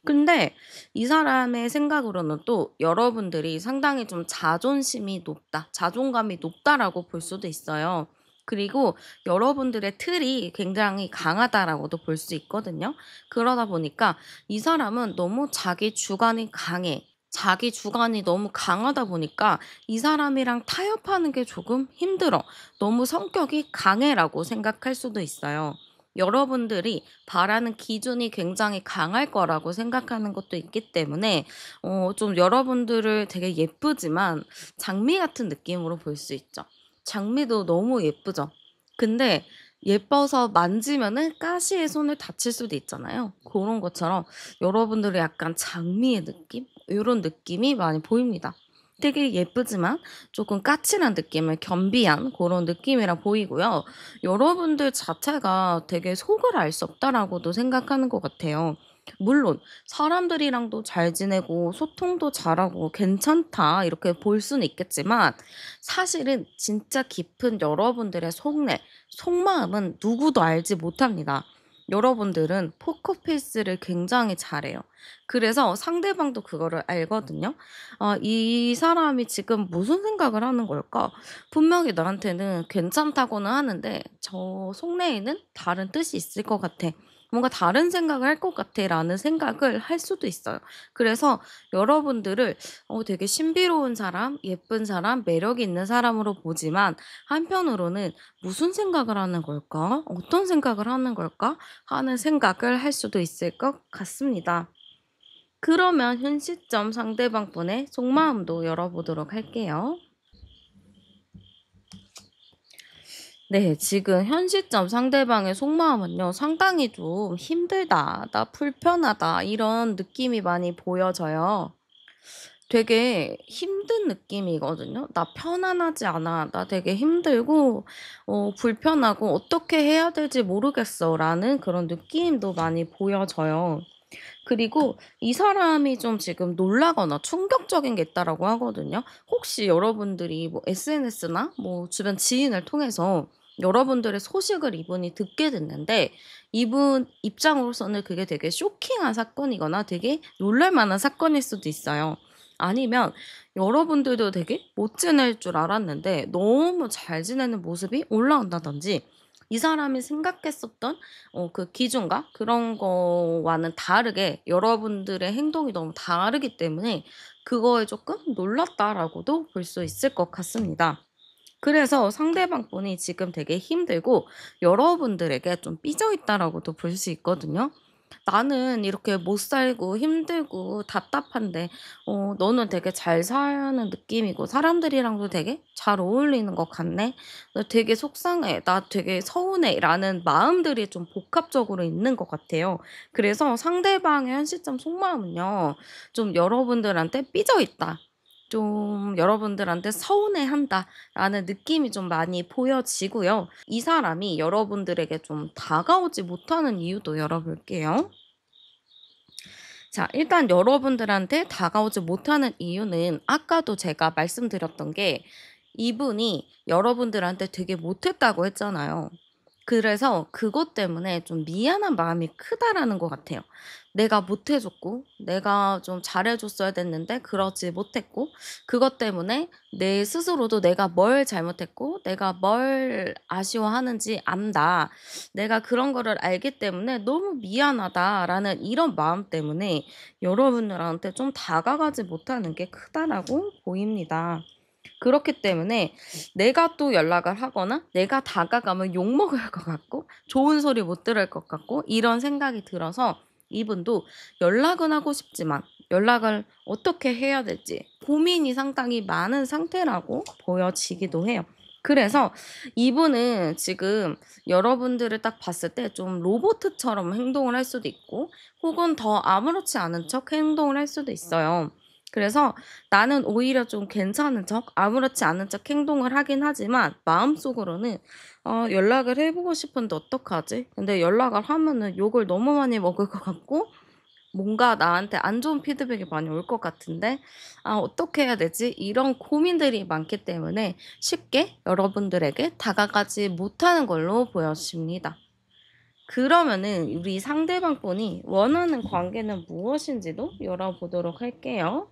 근데 이 사람의 생각으로는 또 여러분들이 상당히 좀 자존심이 높다, 자존감이 높다라고 볼 수도 있어요. 그리고 여러분들의 틀이 굉장히 강하다라고도 볼 수 있거든요. 그러다 보니까 이 사람은 너무 자기 주관이 강해. 자기 주관이 너무 강하다 보니까 이 사람이랑 타협하는 게 조금 힘들어. 너무 성격이 강해라고 생각할 수도 있어요. 여러분들이 바라는 기준이 굉장히 강할 거라고 생각하는 것도 있기 때문에 좀 여러분들을 되게 예쁘지만 장미 같은 느낌으로 볼 수 있죠. 장미도 너무 예쁘죠. 근데 예뻐서 만지면은 가시에 손을 다칠 수도 있잖아요. 그런 것처럼 여러분들의 약간 장미의 느낌? 요런 느낌이 많이 보입니다. 되게 예쁘지만 조금 까칠한 느낌을 겸비한 그런 느낌이라 보이고요. 여러분들 자체가 되게 '속을 알 수 없다.'라고도 생각하는 것 같아요. 물론 사람들이랑도 잘 지내고 소통도 잘하고 '괜찮다.' 이렇게 볼 수는 있겠지만 사실은 진짜 깊은 여러분들의 속내, 속마음은 누구도 알지 못합니다. 여러분들은 포커페이스를 굉장히 잘해요. 그래서 상대방도 그거를 알거든요. '아 이 사람이 지금 무슨 생각을 하는 걸까? 분명히 나한테는 괜찮다고는 하는데 저 속내에는 다른 뜻이 있을 것 같아. 뭔가 다른 생각을 할 것 같아.'라는 생각을 할 수도 있어요. 그래서 여러분들을 되게 신비로운 사람, 예쁜 사람, 매력이 있는 사람으로 보지만 한편으로는 '무슨 생각을 하는 걸까? 어떤 생각을 하는 걸까?' 하는 생각을 할 수도 있을 것 같습니다. 그러면 현 시점 상대방 분의 속마음도 열어보도록 할게요. 네, 지금 현 시점 상대방의 속마음은요, 상당히 좀 힘들다, 나 불편하다, 이런 느낌이 많이 보여져요. 되게 힘든 느낌이거든요. 나 편안하지 않아. 나 되게 힘들고, 불편하고, 어떻게 해야 될지 모르겠어. 라는 그런 느낌도 많이 보여져요. 그리고 이 사람이 좀 지금 놀라거나 충격적인 게 있다라고 하거든요. 혹시 여러분들이 뭐 SNS나 뭐 주변 지인을 통해서 여러분들의 소식을 이분이 듣게 됐는데 이분 입장으로서는 그게 되게 쇼킹한 사건이거나 되게 놀랄 만한 사건일 수도 있어요. 아니면 여러분들도 되게 못 지낼 줄 알았는데 너무 잘 지내는 모습이 올라온다든지 이 사람이 생각했었던 그 기준과 그런 거와는 다르게 여러분들의 행동이 너무 다르기 때문에 그거에 조금 놀랐다라고도 볼 수 있을 것 같습니다. 그래서 상대방 분이 지금 되게 힘들고 여러분들에게 좀 삐져 있다라고도 볼 수 있거든요. 나는 이렇게 못 살고 힘들고 답답한데 너는 되게 잘 사는 느낌이고 사람들이랑도 되게 잘 어울리는 것 같네. 나 되게 속상해. 나 되게 서운해.'라는 마음들이 좀 복합적으로 있는 것 같아요. 그래서 상대방의 현 시점 속마음은요. 좀 '여러분들한테 삐져 있다. 좀 여러분들한테 서운해한다.'라는 느낌이 좀 많이 보여지고요. 이 사람이 여러분들에게 좀 다가오지 못하는 이유도 열어볼게요. 자, 일단 여러분들한테 다가오지 못하는 이유는 아까도 제가 말씀드렸던 게 이분이 여러분들한테 되게 못했다고 했잖아요. 그래서 그것 때문에 좀 미안한 마음이 크다라는 것 같아요. 내가 못해줬고, 내가 좀 잘해줬어야 됐는데, 그러지 못했고, 그것 때문에 내 스스로도 내가 뭘 잘못했고, 내가 뭘 아쉬워하는지 안다. 내가 그런 거를 알기 때문에 너무 미안하다라는 이런 마음 때문에 여러분들한테 좀 다가가지 못하는 게 크다라고 보입니다. 그렇기 때문에 내가 또 연락을 하거나 내가 다가가면 욕먹을 것 같고 좋은 소리 못 들을 것 같고 이런 생각이 들어서 이분도 연락은 하고 싶지만 연락을 어떻게 해야 될지 고민이 상당히 많은 상태라고 보여지기도 해요. 그래서 이분은 지금 여러분들을 딱 봤을 때 좀 로봇처럼 행동을 할 수도 있고 혹은 더 아무렇지 않은 척 행동을 할 수도 있어요. 그래서 나는 오히려 좀 괜찮은 척, 아무렇지 않은 척 행동을 하긴 하지만 마음속으로는 연락을 해보고 싶은데 어떡하지? 근데 연락을 하면은 욕을 너무 많이 먹을 것 같고 뭔가 나한테 안 좋은 피드백이 많이 올 것 같은데 어떻게 해야 되지? 이런 고민들이 많기 때문에 쉽게 여러분들에게 다가가지 못하는 걸로 보여집니다. 그러면은 우리 상대방 분이 원하는 관계는 무엇인지도 열어보도록 할게요.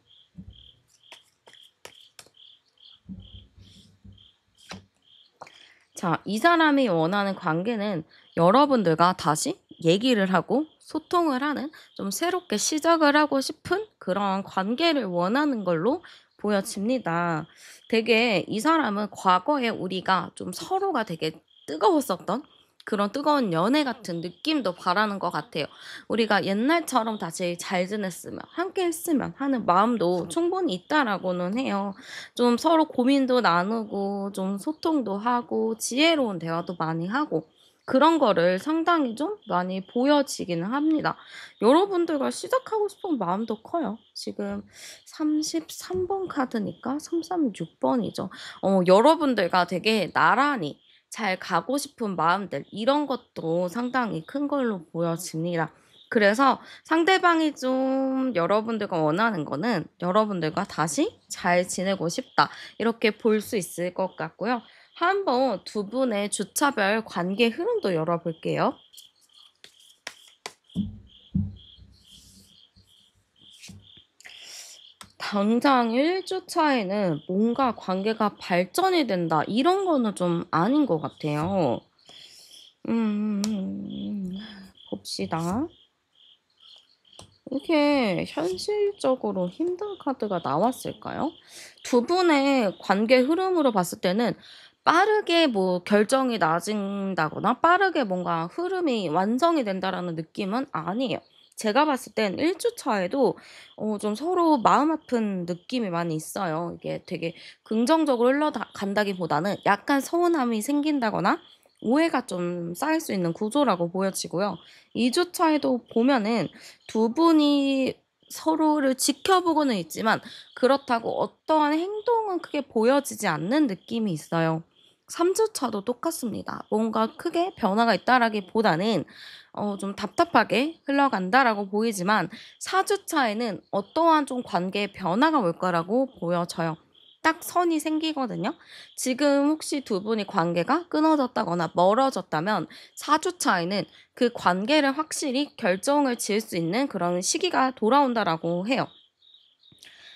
자, 이 사람이 원하는 관계는 여러분들과 다시 얘기를 하고 소통을 하는 좀 새롭게 시작을 하고 싶은 그런 관계를 원하는 걸로 보여집니다. 되게 이 사람은 과거에 우리가 좀 서로가 되게 뜨거웠었던 그런 뜨거운 연애 같은 느낌도 바라는 것 같아요. 우리가 옛날처럼 다시 잘 지냈으면, 함께 했으면 하는 마음도 충분히 있다라고는 해요. 좀 서로 고민도 나누고 좀 소통도 하고 지혜로운 대화도 많이 하고 그런 거를 상당히 좀 많이 보여지기는 합니다. 여러분들과 시작하고 싶은 마음도 커요. 지금 33번 카드니까 336번이죠. 여러분들과 되게 나란히 잘 가고 싶은 마음들 이런 것도 상당히 큰 걸로 보여집니다. 그래서 상대방이 좀 여러분들과 원하는 거는 여러분들과 다시 잘 지내고 싶다. 이렇게 볼 수 있을 것 같고요. 한번 두 분의 주차별 관계 흐름도 열어볼게요. 당장 1주 차에는 뭔가 관계가 발전이 된다. 이런 거는 좀 아닌 것 같아요. 봅시다. 이게 현실적으로 힘든 카드가 나왔을까요? 두 분의 관계 흐름으로 봤을 때는 빠르게 뭐 결정이 나진다거나 빠르게 뭔가 흐름이 완성이 된다라는 느낌은 아니에요. 제가 봤을 땐 1주 차에도 좀 서로 마음 아픈 느낌이 많이 있어요. 이게 되게 긍정적으로 흘러간다기보다는 약간 서운함이 생긴다거나 오해가 좀 쌓일 수 있는 구조라고 보여지고요. 2주 차에도 보면은 두 분이 서로를 지켜보고는 있지만 그렇다고 어떠한 행동은 크게 보여지지 않는 느낌이 있어요. 3주 차도 똑같습니다. 뭔가 크게 변화가 있다라기보다는 좀 답답하게 흘러간다라고 보이지만 4주 차에는 어떠한 좀 관계의 변화가 올 거라고 보여져요. 딱 선이 생기거든요. 지금 혹시 두 분이 관계가 끊어졌다거나 멀어졌다면 4주 차에는 그 관계를 확실히 결정을 지을 수 있는 그런 시기가 돌아온다라고 해요.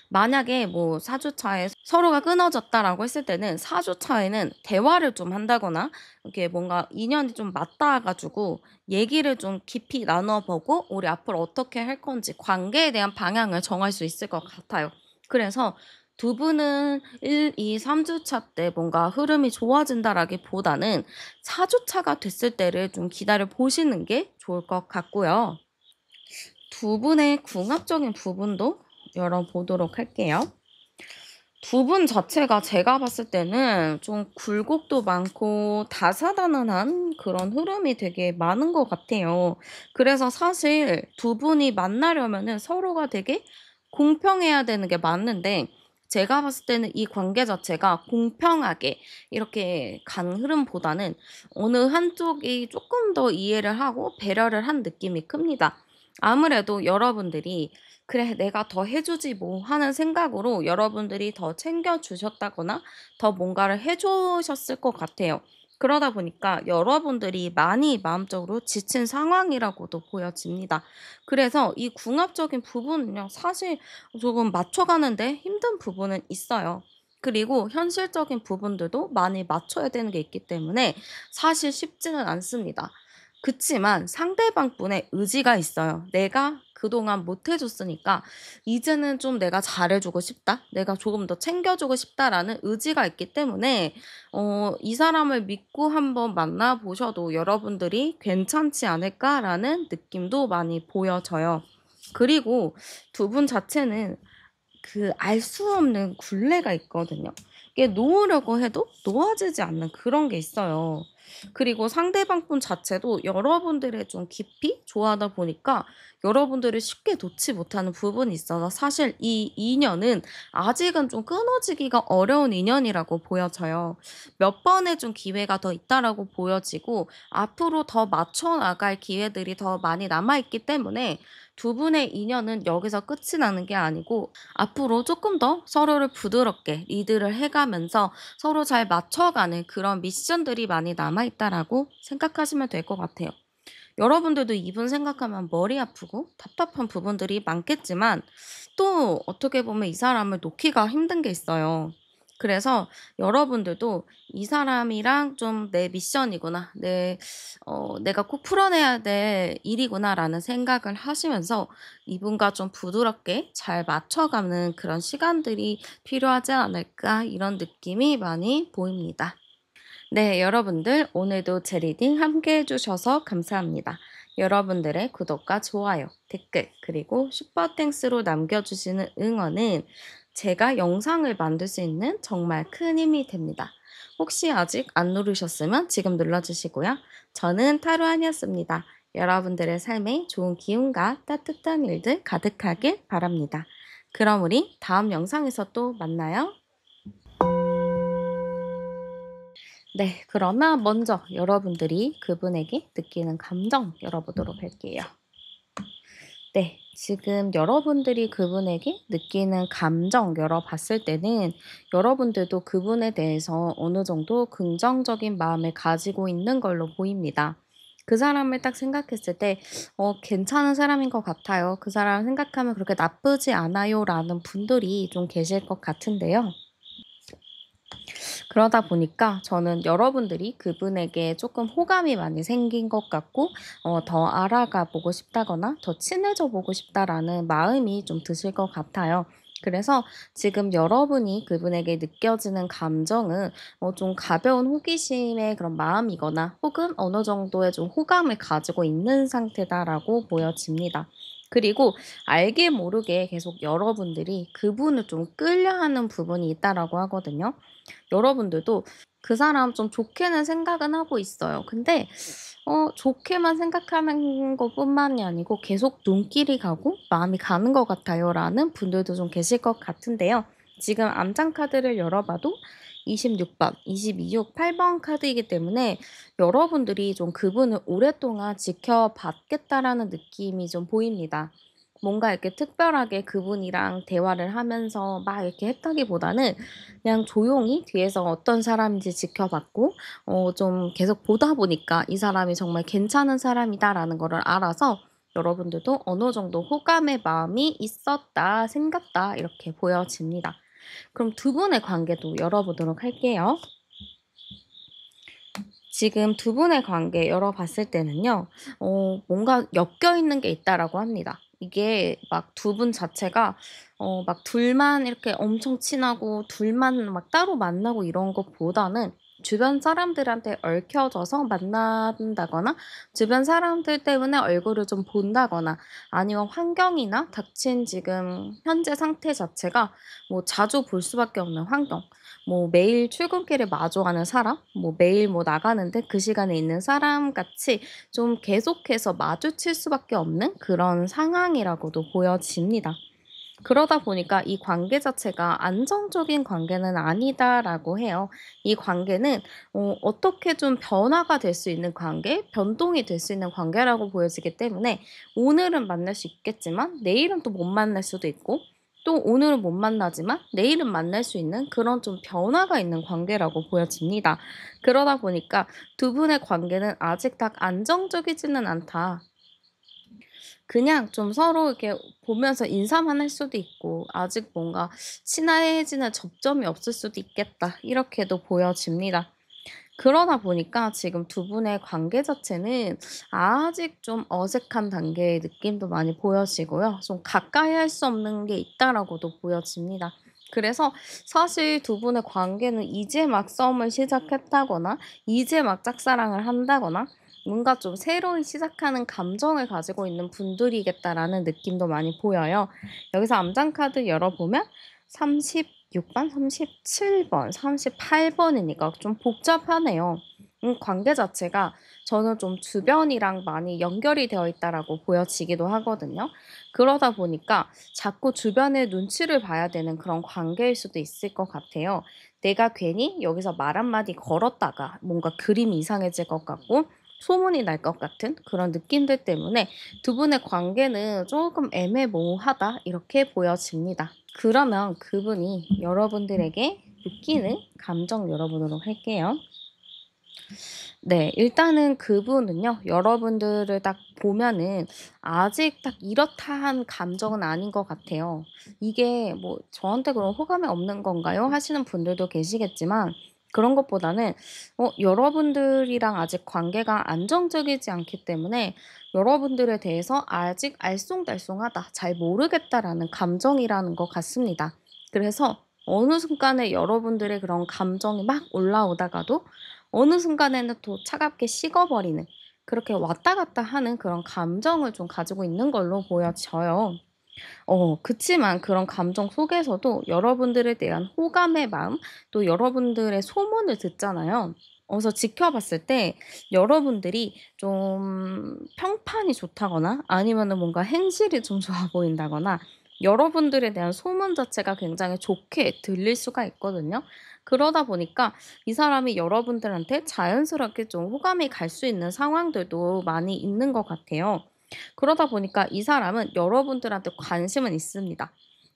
만약에 뭐 4주 차에 서로가 끊어졌다라고 했을 때는 4주 차에는 대화를 좀 한다거나 이렇게 뭔가 인연이 좀 맞닿아가지고 얘기를 좀 깊이 나눠보고 우리 앞으로 어떻게 할 건지 관계에 대한 방향을 정할 수 있을 것 같아요. 그래서 두 분은 1, 2, 3주 차 때 뭔가 흐름이 좋아진다라기보다는 4주 차가 됐을 때를 좀 기다려 보시는 게 좋을 것 같고요. 두 분의 궁합적인 부분도 열어보도록 할게요. 두 분 자체가 제가 봤을 때는 좀 굴곡도 많고 다사다난한 그런 흐름이 되게 많은 것 같아요. 그래서 사실 두 분이 만나려면은 서로가 되게 공평해야 되는 게 맞는데 제가 봤을 때는 이 관계 자체가 공평하게 이렇게 간 흐름보다는 어느 한쪽이 조금 더 이해를 하고 배려를 한 느낌이 큽니다. 아무래도 여러분들이 '그래 내가 더 해 주지 뭐.' 하는 생각으로 여러분들이 더 챙겨 주셨다거나 더 뭔가를 해 주셨을 것 같아요. 그러다 보니까 여러분들이 많이 마음적으로 지친 상황이라고도 보여집니다. 그래서 이 궁합적인 부분은요 사실 조금 맞춰가는 데 힘든 부분은 있어요. 그리고 현실적인 부분들도 많이 맞춰야 되는 게 있기 때문에 사실 쉽지는 않습니다. 그치만 상대방 분의 의지가 있어요. '내가 그동안 못해 줬으니까 이제는 좀 내가 잘해 주고 싶다. 내가 조금 더 챙겨 주고 싶다.'라는 의지가 있기 때문에 이 사람을 믿고 한번 만나 보셔도 여러분들이 '괜찮지 않을까?'라는 느낌도 많이 보여져요. 그리고 두 분 자체는 그 알 수 없는 굴레가 있거든요. 이게 놓으려고 해도 놓아지지 않는 그런 게 있어요. 그리고 상대방 분 자체도 여러분들의 좀 깊이 좋아하다 보니까 여러분들을 쉽게 놓지 못하는 부분이 있어서 사실 이 인연은 아직은 좀 끊어지기가 어려운 인연이라고 보여져요. 몇 번의 좀 기회가 더 있다라고 보여지고 앞으로 더 맞춰 나갈 기회들이 더 많이 남아 있기 때문에 두 분의 인연은 여기서 끝이 나는 게 아니고 앞으로 조금 더 서로를 부드럽게 리드를 해 가면서 서로 잘 맞춰가는 그런 미션들이 많이 남아 있다라고 생각하시면 될 것 같아요. 여러분들도 이분 생각하면 머리 아프고 답답한 부분들이 많겠지만 또 어떻게 보면 이 사람을 놓기가 힘든 게 있어요. 그래서 여러분들도 '이 사람이랑 좀 내 미션이구나. 내가 꼭 풀어내야 될 일이구나.'라는 생각을 하시면서 이분과 좀 부드럽게 잘 맞춰가는 그런 시간들이 필요하지 않을까 이런 느낌이 많이 보입니다. 네, 여러분들 오늘도 제 리딩 함께 해주셔서 감사합니다. 여러분들의 구독과 좋아요, 댓글, 그리고 슈퍼땡스로 남겨주시는 응원은 제가 영상을 만들 수 있는 정말 큰 힘이 됩니다. 혹시 아직 안 누르셨으면 지금 눌러주시고요. 저는 타로안이었습니다. 여러분들의 삶에 좋은 기운과 따뜻한 일들 가득하길 바랍니다. 그럼 우리 다음 영상에서 또 만나요. 네, 그러면 먼저 여러분들이 그분에게 느끼는 감정 열어보도록 할게요. 네, 지금 여러분들이 그분에게 느끼는 감정 열어봤을 때는 여러분들도 그분에 대해서 어느 정도 긍정적인 마음을 가지고 있는 걸로 보입니다. 그 사람을 딱 생각했을 때, 괜찮은 사람인 것 같아요. 그 사람 생각하면 그렇게 나쁘지 않아요. 라는 분들이 좀 계실 것 같은데요. 그러다 보니까 저는 여러분들이 그분에게 조금 호감이 많이 생긴 것 같고 더 알아가 보고 싶다거나 더 친해져 보고 싶다라는 마음이 좀 드실 것 같아요. 그래서 지금 여러분이 그분에게 느껴지는 감정은 좀 가벼운 호기심의 그런 마음이거나 혹은 어느 정도의 좀 호감을 가지고 있는 상태다라고 보여집니다. 그리고 알게 모르게 계속 여러분들이 그분을 좀 끌려하는 부분이 있다라고 하거든요. 여러분들도 그 사람 좀 좋게는 생각은 하고 있어요. 근데 좋게만 생각하는 것뿐만이 아니고 계속 눈길이 가고 마음이 가는 것 같아요라는 분들도 좀 계실 것 같은데요. 지금 암장 카드를 열어봐도 26번, 22육, 8번 카드이기 때문에 여러분들이 좀 그분을 오랫동안 지켜봤겠다라는 느낌이 좀 보입니다. 뭔가 이렇게 특별하게 그분이랑 대화를 하면서 막 이렇게 했다기보다는 그냥 조용히 뒤에서 어떤 사람인지 지켜봤고 좀 계속 보다 보니까 '이 사람이 정말 괜찮은 사람이다.'라는 거를 알아서 여러분들도 어느 정도 호감의 마음이 있었다, 생겼다 이렇게 보여집니다. 그럼 두 분의 관계도 열어보도록 할게요. 지금 두 분의 관계 열어봤을 때는요. 뭔가 엮여 있는 게 있다라고 합니다. 이게 막 두 분 자체가 막 둘만 이렇게 엄청 친하고 둘만 막 따로 만나고 이런 것보다는 주변 사람들한테 얽혀져서 만난다거나 주변 사람들 때문에 얼굴을 좀 본다거나 아니면 환경이나 닥친 지금 현재 상태 자체가 뭐 자주 볼 수밖에 없는 환경 뭐 매일 출근길에 마주하는 사람, 뭐 매일 뭐 나가는데 그 시간에 있는 사람 같이 좀 계속해서 마주칠 수밖에 없는 그런 상황이라고도 보여집니다. 그러다 보니까 이 관계 자체가 안정적인 관계는 아니다라고 해요. 이 관계는 어떻게 좀 변화가 될 수 있는 관계, 변동이 될 수 있는 관계라고 보여지기 때문에 오늘은 만날 수 있겠지만 내일은 또 못 만날 수도 있고 또 오늘은 못 만나지만 내일은 만날 수 있는 그런 좀 변화가 있는 관계라고 보여집니다. 그러다 보니까 두 분의 관계는 아직 딱 안정적이지는 않다. 그냥 좀 서로 이렇게 보면서 인사만 할 수도 있고 아직 뭔가 친해지는 접점이 없을 수도 있겠다. 이렇게도 보여집니다. 그러다 보니까 지금 두 분의 관계 자체는 아직 좀 어색한 단계의 느낌도 많이 보여지고요. 좀 가까이 할 수 없는 게 있다라고도 보여집니다. 그래서 사실 두 분의 관계는 이제 막 썸을 시작했다거나 이제 막 짝사랑을 한다거나 뭔가 좀 새로운 시작하는 감정을 가지고 있는 분들이겠다라는 느낌도 많이 보여요. 여기서 암장 카드 열어보면 36번, 37번, 38번이니까 좀 복잡하네요. 관계 자체가 저는 좀 주변이랑 많이 연결이 되어 있다라고 보여지기도 하거든요. 그러다 보니까 자꾸 주변의 눈치를 봐야 되는 그런 관계일 수도 있을 것 같아요. 내가 괜히 여기서 말 한마디 걸었다가 뭔가 그림이 이상해질 것 같고 소문이 날 것 같은 그런 느낌들 때문에 두 분의 관계는 조금 애매모호하다 이렇게 보여집니다. 그러면 그분이 여러분들에게 느끼는 감정 열어보도록 할게요. 네, 일단은 그분은요, 여러분들을 딱 보면은 아직 딱 이렇다 한 감정은 아닌 것 같아요. 이게 뭐 저한테 그런 호감이 없는 건가요? 하시는 분들도 계시겠지만 그런 것보다는 여러분들이랑 아직 관계가 안정적이지 않기 때문에 여러분들에 대해서 아직 알쏭달쏭하다, 잘 모르겠다라는 감정이라는 것 같습니다. 그래서 어느 순간에 여러분들의 그런 감정이 막 올라오다가도 어느 순간에는 또 차갑게 식어버리는 그렇게 왔다 갔다 하는 그런 감정을 좀 가지고 있는 걸로 보여져요. 그치만 그런 감정 속에서도 여러분들에 대한 호감의 마음, 또 여러분들의 소문을 듣잖아요. 그래서 지켜봤을 때 여러분들이 좀 평판이 좋다거나 아니면은 뭔가 행실이 좀 좋아 보인다거나 여러분들에 대한 소문 자체가 굉장히 좋게 들릴 수가 있거든요. 그러다 보니까 이 사람이 여러분들한테 자연스럽게 좀 호감이 갈 수 있는 상황들도 많이 있는 것 같아요. 그러다 보니까 이 사람은 여러분들한테 관심은 있습니다.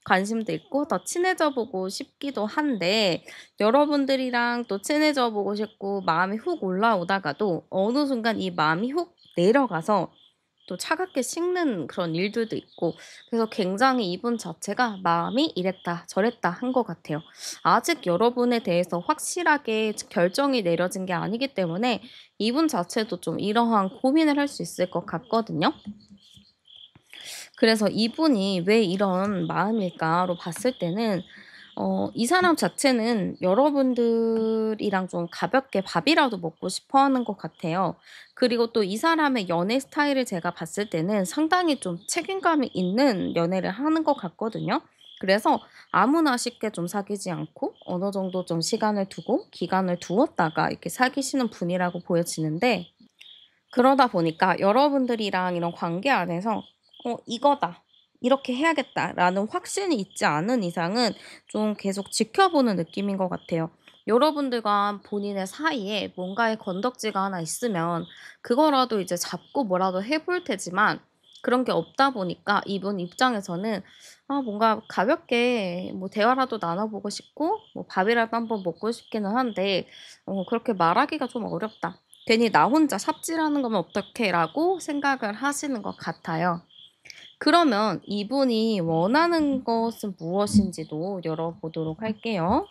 관심도 있고 더 친해져 보고 싶기도 한데 여러분들이랑 또 친해져 보고 싶고 마음이 훅 올라오다가도 어느 순간 이 마음이 훅 내려가서 또 차갑게 식는 그런 일들도 있고 그래서 굉장히 이분 자체가 마음이 이랬다 저랬다 한 것 같아요. 아직 여러분에 대해서 확실하게 결정이 내려진 게 아니기 때문에 이분 자체도 좀 이러한 고민을 할 수 있을 것 같거든요. 그래서 '이분이 왜 이런 마음일까?'로 봤을 때는 이 사람 자체는 여러분들이랑 좀 가볍게 밥이라도 먹고 싶어 하는 것 같아요. 그리고 또 이 사람의 연애 스타일을 제가 봤을 때는 상당히 좀 책임감이 있는 연애를 하는 것 같거든요. 그래서 아무나 쉽게 좀 사귀지 않고 어느 정도 좀 시간을 두고 기간을 두었다가 이렇게 사귀시는 분이라고 보여지는데 그러다 보니까 여러분들이랑 이런 관계 안에서 '이거다. 이렇게 해야겠다.'라는 확신이 있지 않은 이상은 좀 계속 지켜보는 느낌인 것 같아요. 여러분들과 본인의 사이에 뭔가의 건덕지가 하나 있으면 그거라도 이제 잡고 뭐라도 해볼 테지만 그런 게 없다 보니까 이분 입장에서는 뭔가 가볍게 뭐 대화라도 나눠 보고 싶고 뭐 밥이라도 한번 먹고 싶기는 한데 그렇게 말하기가 좀 어렵다. 괜히 '나 혼자 삽질하는 거면 어떡해.'라고 생각을 하시는 것 같아요. 그러면 이분이 원하는 것은 무엇인지도 열어보도록 할게요.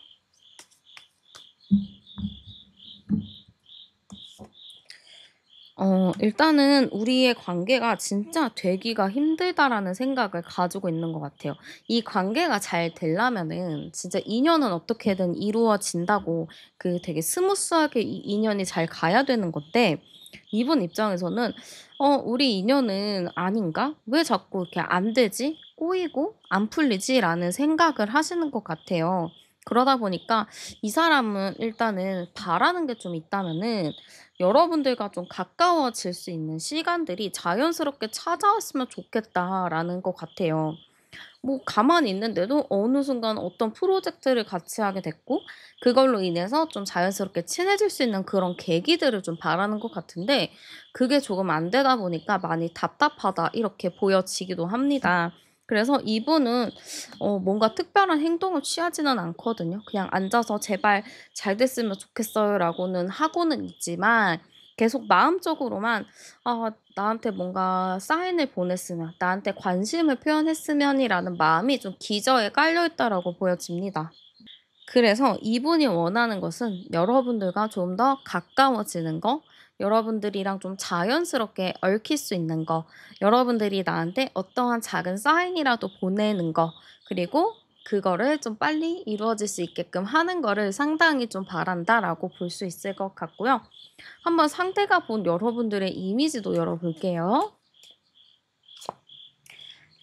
일단은 우리의 관계가 진짜 되기가 힘들다라는 생각을 가지고 있는 것 같아요. 이 관계가 잘 되려면은 진짜 인연은 어떻게든 이루어진다고 되게 스무스하게 이 인연이 잘 가야 되는 건데 이분 입장에서는 '우리 인연은 아닌가? 왜 자꾸 이렇게 안 되지? 꼬이고 안 풀리지?'라는 생각을 하시는 것 같아요. 그러다 보니까 이 사람은 일단은 바라는 게 좀 있다면은 여러분들과 좀 가까워질 수 있는 시간들이 자연스럽게 찾아왔으면 좋겠다라는 것 같아요. 뭐 가만히 있는데도 어느 순간 어떤 프로젝트를 같이 하게 됐고 그걸로 인해서 좀 자연스럽게 친해질 수 있는 그런 계기들을 좀 바라는 것 같은데 그게 조금 안 되다 보니까 많이 답답하다 이렇게 보여지기도 합니다. 그래서 이분은 뭔가 특별한 행동을 취하지는 않거든요. 그냥 앉아서 "제발 잘 됐으면 좋겠어요."라고는 하고는 있지만 계속 마음적으로만 '아 나한테 뭔가 사인을 보냈으면, 나한테 관심을 표현했으면.'이라는 마음이 좀 기저에 깔려 있다라고 보여집니다. 그래서 이분이 원하는 것은 여러분들과 좀 더 가까워지는 거, 여러분들이랑 좀 자연스럽게 얽힐 수 있는 거, 여러분들이 나한테 어떠한 작은 사인이라도 보내는 거, 그리고 그거를 좀 빨리 이루어질 수 있게끔 하는 거를 상당히 좀 바란다라고 볼 수 있을 것 같고요. 한번 상대가 본 여러분들의 이미지도 열어볼게요.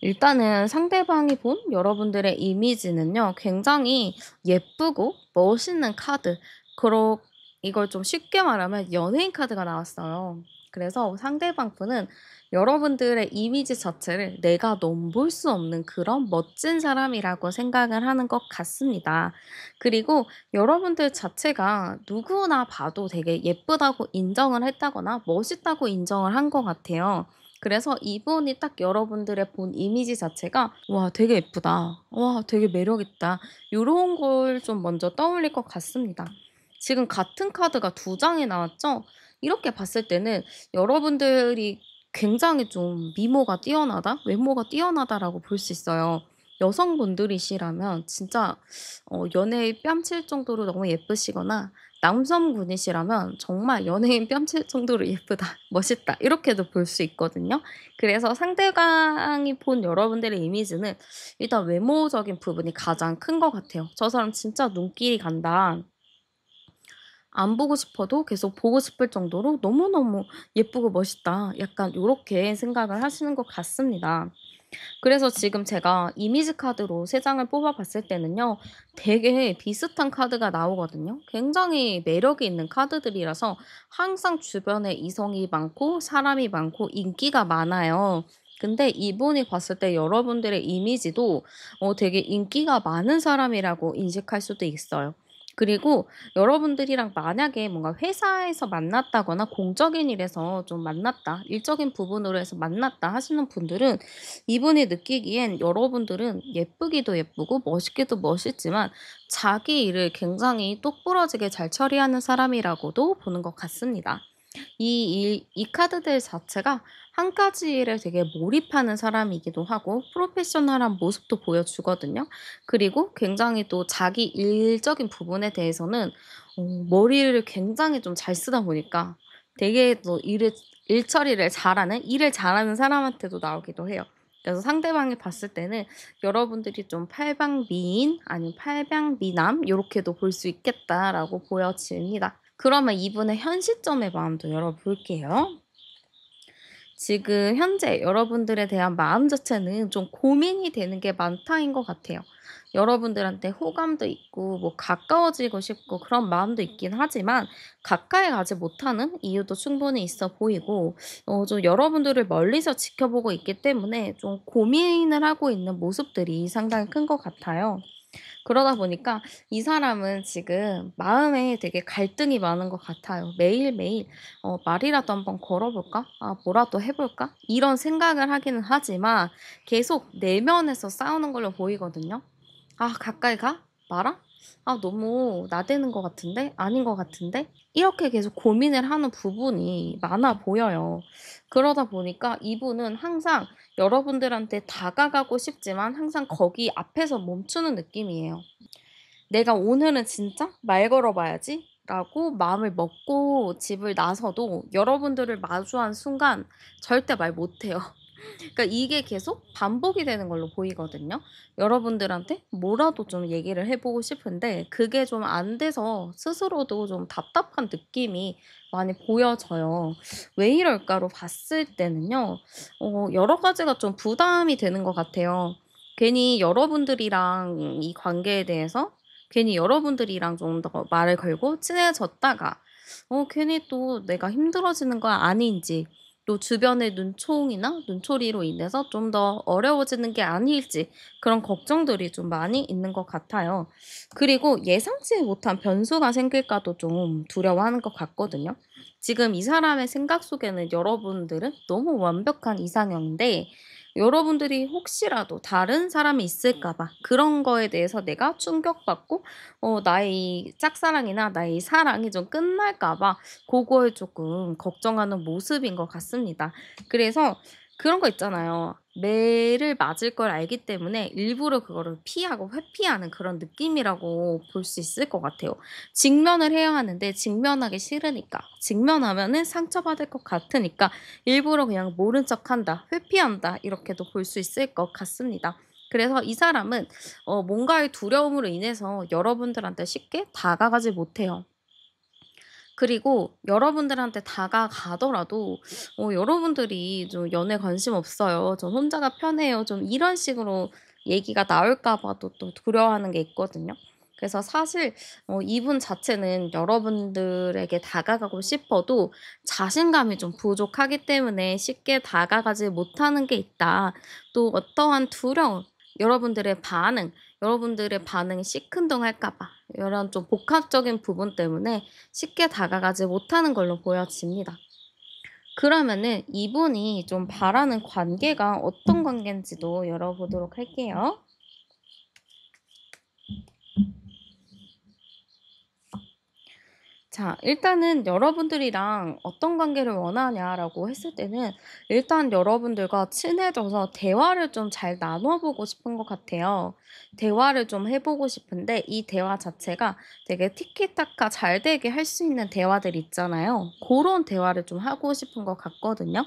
일단은 상대방이 본 여러분들의 이미지는요, 굉장히 예쁘고 멋있는 카드. 그러 이걸 좀 쉽게 말하면 연예인 카드가 나왔어요. 그래서 상대방 분은 여러분들의 이미지 자체를 내가 넘볼 수 없는 그런 멋진 사람이라고 생각을 하는 것 같습니다. 그리고 여러분들 자체가 누구나 봐도 되게 예쁘다고 인정을 했다거나 멋있다고 인정을 한 것 같아요. 그래서 이분이 딱 여러분들의 본 이미지 자체가 '와 되게 예쁘다. 와 되게 매력 있다.' 요런 걸 좀 먼저 떠올릴 것 같습니다. 지금 같은 카드가 두 장이 나왔죠? 이렇게 봤을 때는 여러분들이 굉장히 좀 '미모가 뛰어나다. 외모가 뛰어나다.'라고 볼 수 있어요. 여성분들이시라면 진짜 연예인 뺨칠 정도로 너무 예쁘시거나 남성분이시라면 정말 '연예인 뺨칠 정도로 예쁘다. 멋있다.' 이렇게도 볼 수 있거든요. 그래서 상대방이 본 여러분들의 이미지는 일단 외모적인 부분이 가장 큰 것 같아요. '저 사람 진짜 눈길이 간다.' 안 보고 싶어도 계속 보고 싶을 정도로 '너무너무 예쁘고 멋있다.' 약간 요렇게 생각을 하시는 것 같습니다. 그래서 지금 제가 이미지 카드로 3 장을 뽑아 봤을 때는요. 되게 비슷한 카드가 나오거든요. 굉장히 매력이 있는 카드들이라서 항상 주변에 이성이 많고 사람이 많고 인기가 많아요. 근데 이분이 봤을 때 여러분들의 이미지도 되게 인기가 많은 사람이라고 인식할 수도 있어요. 그리고 여러분들이랑 만약에 뭔가 회사에서 만났다거나 공적인 일에서 좀 만났다, 일적인 부분으로 해서 만났다 하시는 분들은 이분이 느끼기엔 여러분들은 예쁘기도 예쁘고 멋있기도 멋있지만 자기 일을 굉장히 똑부러지게 잘 처리하는 사람이라고도 보는 것 같습니다. 이 카드들 자체가 한 가지 일에 되게 몰입하는 사람이기도 하고 프로페셔널한 모습도 보여주거든요. 그리고 굉장히 또 자기 일적인 부분에 대해서는 머리를 굉장히 좀 잘 쓰다 보니까 되게 또 일 처리를 잘하는, 일을 잘하는 사람한테도 나오기도 해요. 그래서 상대방이 봤을 때는 여러분들이 좀 팔방미인 아니면 팔방미남 요렇게도 볼 수 있겠다라고 보여집니다. 그러면 이분의 현 시점의 마음도 열어볼게요. 지금 현재 여러분들에 대한 마음 자체는 좀 고민이 되는 게 많다인 것 같아요. 여러분들한테 호감도 있고 뭐 가까워지고 싶고 그런 마음도 있긴 하지만 가까이 가지 못하는 이유도 충분히 있어 보이고 좀 여러분들을 멀리서 지켜보고 있기 때문에 좀 고민을 하고 있는 모습들이 상당히 큰 것 같아요. 그러다 보니까 이 사람은 지금 마음에 되게 갈등이 많은 것 같아요. 매일매일 '말이라도 한번 걸어 볼까? 아 뭐라도 해 볼까?' 이런 생각을 하기는 하지만 계속 내면에서 싸우는 걸로 보이거든요. '아 가까이 가? 말아? 아 너무 나대는 것 같은데? 아닌 것 같은데?' 이렇게 계속 고민을 하는 부분이 많아 보여요. 그러다 보니까 이분은 항상 여러분들한테 다가가고 싶지만 항상 거기 앞에서 멈추는 느낌이에요. '내가 오늘은 진짜 말 걸어 봐야지.'라고 마음을 먹고 집을 나서도 여러분들을 마주한 순간 절대 말 못 해요. 그러니까 이게 계속 반복이 되는 걸로 보이거든요. 여러분들한테 뭐라도 좀 얘기를 해 보고 싶은데 그게 좀 안 돼서 스스로도 좀 답답한 느낌이 많이 보여져요. '왜 이럴까?'로 봤을 때는요. 여러 가지가 좀 부담이 되는 것 같아요. 괜히 여러분들이랑 이 관계에 대해서 괜히 여러분들이랑 좀 더 말을 걸고 친해졌다가 괜히 또 내가 힘들어지는 거 아닌지 또 주변의 눈총이나 눈초리로 인해서 좀 더 어려워지는 게 아닐지 그런 걱정들이 좀 많이 있는 것 같아요. 그리고 예상치 못한 변수가 생길까도 좀 두려워하는 것 같거든요. 지금 이 사람의 생각 속에는 여러분들은 너무 완벽한 이상형인데 여러분들이 혹시라도 다른 사람이 있을까 봐 그런 거에 대해서 내가 충격받고 나의 짝사랑이나 나의 사랑이 좀 끝날까 봐 고거에 조금 걱정하는 모습인 것 같습니다. 그래서 그런 거 있잖아요. 매를 맞을 걸 알기 때문에 일부러 그거를 피하고 회피하는 그런 느낌이라고 볼 수 있을 것 같아요. 직면을 해야 하는데 직면하기 싫으니까, 직면하면은 상처받을 것 같으니까 일부러 그냥 모른 척한다, 회피한다 이렇게도 볼 수 있을 것 같습니다. 그래서 이 사람은 뭔가의 두려움으로 인해서 여러분들한테 쉽게 다가가지 못해요. 그리고 여러분들한테 다가가더라도 여러분들이 좀 "연애 관심 없어요. 전 혼자가 편해요." 좀 이런 식으로 얘기가 나올까 봐도 또 두려워하는 게 있거든요. 그래서 사실 이분 자체는 여러분들에게 다가가고 싶어도 자신감이 좀 부족하기 때문에 쉽게 다가가지 못하는 게 있다. 또 어떠한 두려움, 여러분들의 반응, 여러분들의 반응이 시큰둥할까 봐 이런 좀 복합적인 부분 때문에 쉽게 다가가지 못하는 걸로 보여집니다. 그러면은 이분이 좀 바라는 관계가 어떤 관계인지도 열어보도록 할게요. 자, 일단은 여러분들이랑 어떤 관계를 원하냐라고 했을 때는 일단 여러분들과 친해져서 대화를 좀 잘 나눠보고 싶은 것 같아요. 대화를 좀 해보고 싶은데 이 대화 자체가 되게 티키타카 잘 되게 할 수 있는 대화들 있잖아요. 그런 대화를 좀 하고 싶은 것 같거든요.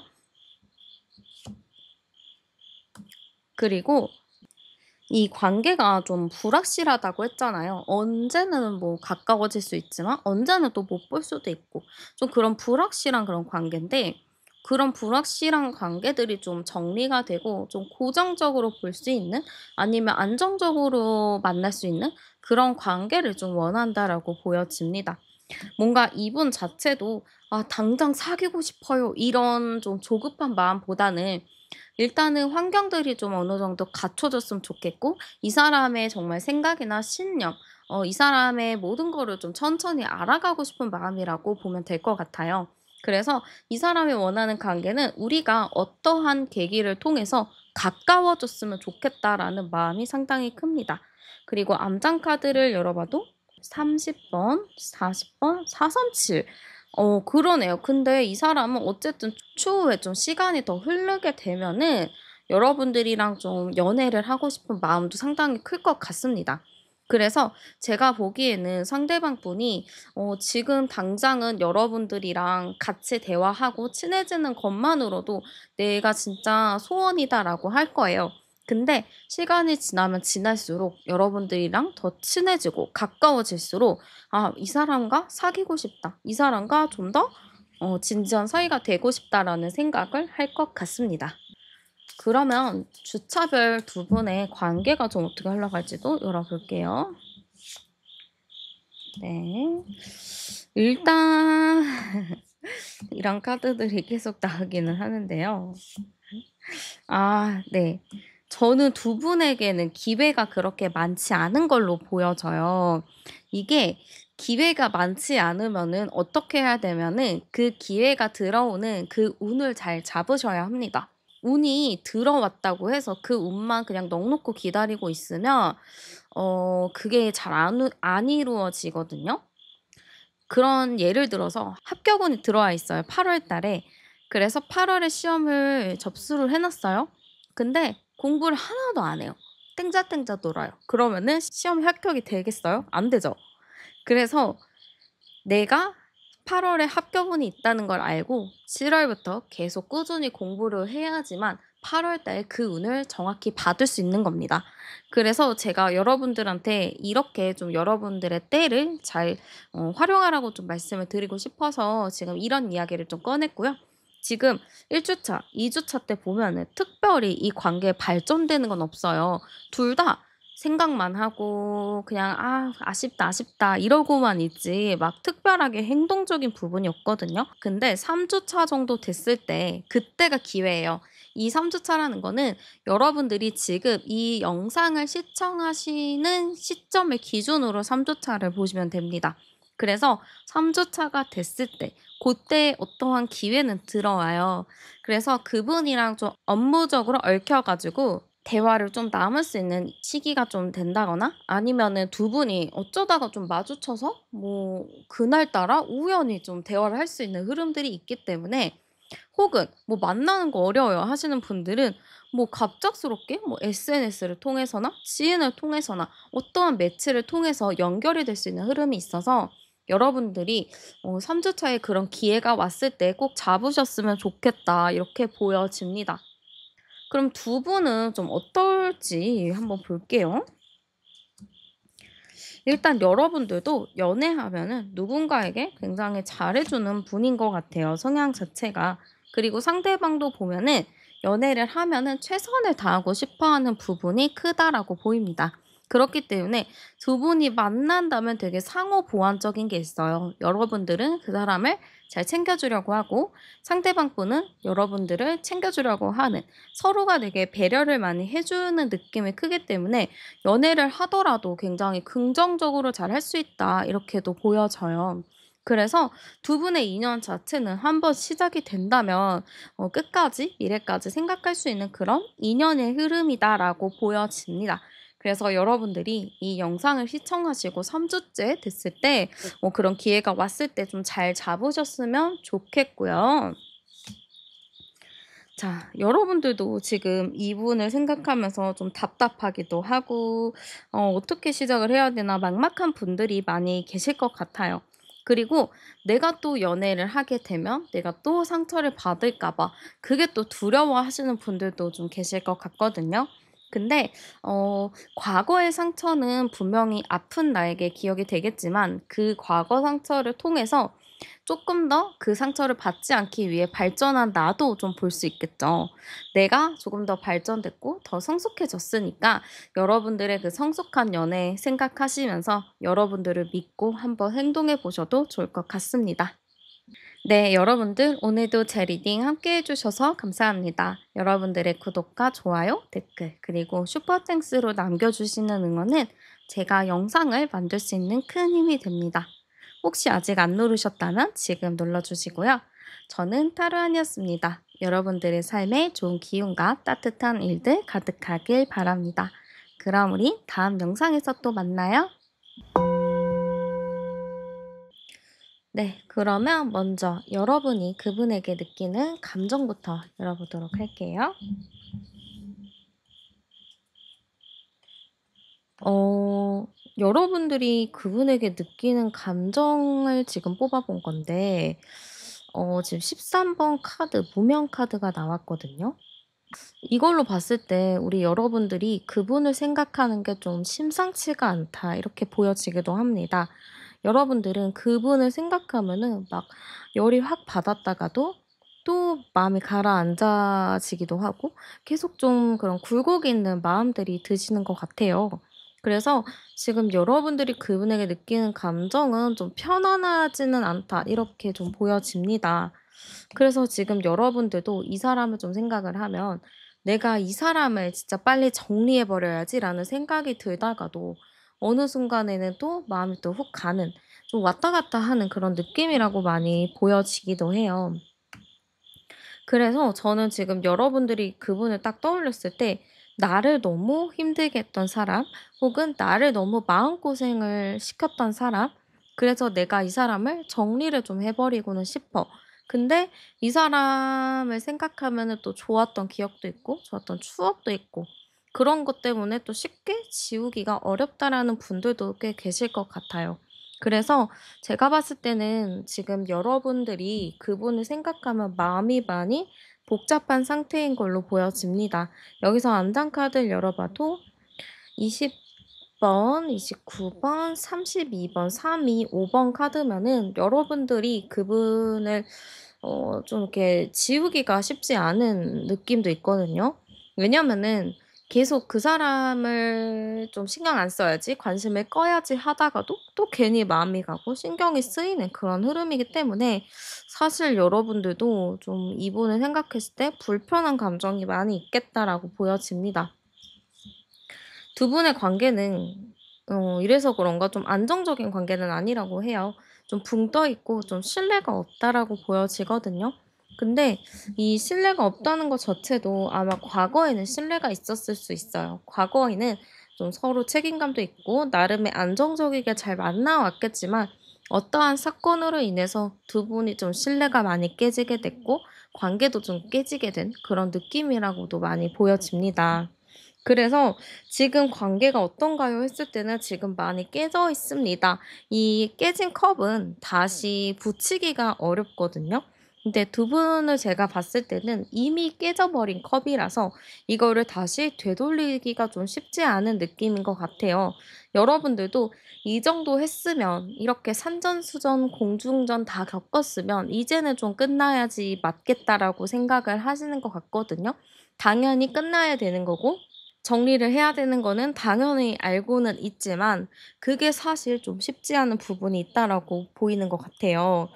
그리고 이 관계가 좀 불확실하다고 했잖아요. 언제는 뭐 가까워질 수 있지만 언제는 또 못 볼 수도 있고 좀 그런 불확실한 그런 관계인데 그런 불확실한 관계들이 좀 정리가 되고 좀 고정적으로 볼 수 있는 아니면 안정적으로 만날 수 있는 그런 관계를 좀 원한다라고 보여집니다. 뭔가 이분 자체도 '아 당장 사귀고 싶어요.' 이런 좀 조급한 마음보다는 일단은 환경들이 좀 어느 정도 갖춰졌으면 좋겠고 이 사람의 정말 생각이나 신념 이 사람의 모든 거를 좀 천천히 알아가고 싶은 마음이라고 보면 될 것 같아요. 그래서 이 사람이 원하는 관계는 우리가 어떠한 계기를 통해서 가까워졌으면 좋겠다라는 마음이 상당히 큽니다. 그리고 암장 카드를 열어봐도 30번, 40번, 437 그러네요. 근데 이 사람은 어쨌든 추후에 좀 시간이 더 흐르게 되면은 여러분들이랑 좀 연애를 하고 싶은 마음도 상당히 클 것 같습니다. 그래서 제가 보기에는 상대방 분이 지금 당장은 여러분들이랑 같이 대화하고 친해지는 것만으로도 '내가 진짜 소원이다.'라고 할 거예요. 근데 시간이 지나면 지날수록 여러분들이랑 더 친해지고 가까워질수록 '아 이 사람과 사귀고 싶다. 이 사람과 좀 더 진지한 사이가 되고 싶다.'라는 생각을 할 것 같습니다. 그러면 주차별 두 분의 관계가 좀 어떻게 흘러갈지도 열어볼게요. 네. 일단 이런 카드들이 계속 나오기는 하는데요. 네. 저는 두 분에게는 기회가 그렇게 많지 않은 걸로 보여져요. 이게 기회가 많지 않으면은 어떻게 해야 되면은 그 기회가 들어오는 그 운을 잘 잡으셔야 합니다. 운이 들어왔다고 해서 그 운만 그냥 넋 놓고 기다리고 있으면 그게 잘 안 이루어지거든요. 그런 예를 들어서 합격운이 들어와 있어요 8월 달에. 그래서 8 월에 시험을 접수를 해 놨어요. 근데 공부를 하나도 안 해요. 땡자땡자 놀아요. 그러면은 시험에 합격이 되겠어요? 안 되죠. 그래서 내가 8 월에 합격운이 있다는 걸 알고 7 월부터 계속 꾸준히 공부를 해야지만 8월 달에 그 운을 정확히 받을 수 있는 겁니다. 그래서 제가 여러분들한테 이렇게 좀 여러분들의 때를 잘 활용하라고 좀 말씀을 드리고 싶어서 지금 이런 이야기를 좀 꺼냈고요. 지금 1 주차, 2 주차 때 보면은 특별히 이 관계에 발전되는 건 없어요. 둘 다 생각만 하고 그냥 '아 아쉽다, 아쉽다.' 이러고만 있지 막 특별하게 행동적인 부분이 없거든요. 근데 3 주차 정도 됐을 때 그때가 기회예요. 이 3 주차라는 거는 여러분들이 지금 이 영상을 시청하시는 시점을 기준으로 3 주차를 보시면 됩니다. 그래서 3 주차가 됐을 때 고때 어떠한 기회는 들어와요. 그래서 그분이랑 좀 업무적으로 얽혀 가지고 대화를 좀 나눌 수 있는 시기가 좀 된다거나 아니면은 두 분이 어쩌다가 좀 마주쳐서 뭐 그날따라 우연히 좀 대화를 할 수 있는 흐름들이 있기 때문에 혹은 뭐 만나는 거 어려워요 하시는 분들은 뭐 갑작스럽게 뭐 SNS를 통해서나 지인을 통해서나 어떠한 매체를 통해서 연결이 될 수 있는 흐름이 있어서 여러분들이 3 주차에 그런 기회가 왔을 때 꼭 잡으셨으면 좋겠다 이렇게 보여집니다. 그럼 두 분은 좀 어떨지 한번 볼게요. 일단 여러분들도 연애하면은 누군가에게 굉장히 잘해주는 분인 것 같아요, 성향 자체가. 그리고 상대방도 보면은 연애를 하면은 최선을 다하고 싶어 하는 부분이 크다라고 보입니다. 그렇기 때문에 두 분이 만난다면 되게 상호 보완적인 게 있어요. 여러분들은 그 사람을 잘 챙겨주려고 하고 상대방 분은 여러분들을 챙겨주려고 하는 서로가 되게 배려를 많이 해주는 느낌이 크기 때문에 연애를 하더라도 굉장히 긍정적으로 잘 할 수 있다 이렇게도 보여져요. 그래서 두 분의 인연 자체는 한번 시작이 된다면 끝까지 미래까지 생각할 수 있는 그런 인연의 흐름이다라고 보여집니다. 그래서 여러분들이 이 영상을 시청하시고 3 주째 됐을 때 그런 기회가 왔을 때 좀 잘 잡으셨으면 좋겠고요. 자, 여러분들도 지금 이분을 생각하면서 좀 답답하기도 하고, 어떻게 시작을 해야 되나 막막한 분들이 많이 계실 것 같아요. 그리고 내가 또 연애를 하게 되면 내가 또 상처를 받을까봐 그게 또 두려워하시는 분들도 좀 계실 것 같거든요. 근데, 과거의 상처는 분명히 아픈 나에게 기억이 되겠지만 그 과거 상처를 통해서 조금 더 그 상처를 받지 않기 위해 발전한 나도 좀 볼 수 있겠죠. 내가 조금 더 발전됐고 더 성숙해졌으니까 여러분들의 그 성숙한 연애 생각하시면서 여러분들을 믿고 한번 행동해 보셔도 좋을 것 같습니다. 네, 여러분들 오늘도 제 리딩 함께 해주셔서 감사합니다. 여러분들의 구독과 좋아요, 댓글, 그리고 슈퍼땡스로 남겨주시는 응원은 제가 영상을 만들 수 있는 큰 힘이 됩니다. 혹시 아직 안 누르셨다면 지금 눌러주시고요. 저는 타로안이었습니다. 여러분들의 삶에 좋은 기운과 따뜻한 일들 가득하길 바랍니다. 그럼 우리 다음 영상에서 또 만나요. 네, 그러면 먼저 여러분이 그분에게 느끼는 감정부터 열어보도록 할게요. 어, 여러분들이 그분에게 느끼는 감정을 지금 뽑아본 건데, 지금 13번 카드, 무명 카드가 나왔거든요. 이걸로 봤을 때 우리 여러분들이 그분을 생각하는 게 좀 심상치가 않다, 이렇게 보여지기도 합니다. 여러분들은 그분을 생각하면은 막 열이 확 받았다가도 또 마음이 가라앉아지기도 하고 계속 좀 그런 굴곡이 있는 마음들이 드시는 것 같아요. 그래서 지금 여러분들이 그분에게 느끼는 감정은 좀 편안하지는 않다, 이렇게 좀 보여집니다. 그래서 지금 여러분들도 이 사람을 좀 생각을 하면 '내가 이 사람을 진짜 빨리 정리해 버려야지.'라는 생각이 들다가도 어느 순간에는 또 마음이 또 훅 가는 좀 왔다 갔다 하는 그런 느낌이라고 많이 보여지기도 해요. 그래서 저는 지금 여러분들이 그분을 딱 떠올렸을 때 나를 너무 힘들게 했던 사람 혹은 나를 너무 마음고생을 시켰던 사람, 그래서 내가 이 사람을 정리를 좀 해 버리고는 싶어. 근데 이 사람을 생각하면은 또 좋았던 기억도 있고 좋았던 추억도 있고 그런 것 때문에 또 쉽게 지우기가 어렵다라는 분들도 꽤 계실 것 같아요. 그래서 제가 봤을 때는 지금 여러분들이 그분을 생각하면 마음이 많이 복잡한 상태인 걸로 보여집니다. 여기서 안장 카드를 열어봐도 20번, 29번, 32번, 32, 5번 카드면은 여러분들이 그분을 좀 이렇게 지우기가 쉽지 않은 느낌도 있거든요. 왜냐면은 계속 그 사람을 좀 신경 안 써야지, 관심을 꺼야지 하다가도 또 괜히 마음이 가고 신경이 쓰이는 그런 흐름이기 때문에 사실 여러분들도 좀 이분을 생각했을 때 불편한 감정이 많이 있겠다라고 보여집니다. 두 분의 관계는 이래서 그런가 좀 안정적인 관계는 아니라고 해요. 좀 붕 떠 있고 좀 신뢰가 없다라고 보여지거든요. 근데 이 신뢰가 없다는 것 자체도 아마 과거에는 신뢰가 있었을 수 있어요. 과거에는 좀 서로 책임감도 있고 나름의 안정적이게 잘 만나왔겠지만 어떠한 사건으로 인해서 두 분이 좀 신뢰가 많이 깨지게 됐고 관계도 좀 깨지게 된 그런 느낌이라고도 많이 보여집니다. 그래서 "지금 관계가 어떤가요?" 했을 때는 지금 많이 깨져 있습니다. 이 깨진 컵은 다시 붙이기가 어렵거든요. 근데 두 분을 제가 봤을 때는 이미 깨져 버린 컵이라서 이거를 다시 되돌리기가 좀 쉽지 않은 느낌인 것 같아요. 여러분들도 이 정도 했으면 이렇게 산전수전 공중전 다 겪었으면 '이제는 좀 끝나야지 맞겠다.'라고 생각을 하시는 것 같거든요. 당연히 끝나야 되는 거고 정리를 해야 되는 거는 당연히 알고는 있지만 그게 사실 좀 쉽지 않은 부분이 있다라고 보이는 것 같아요.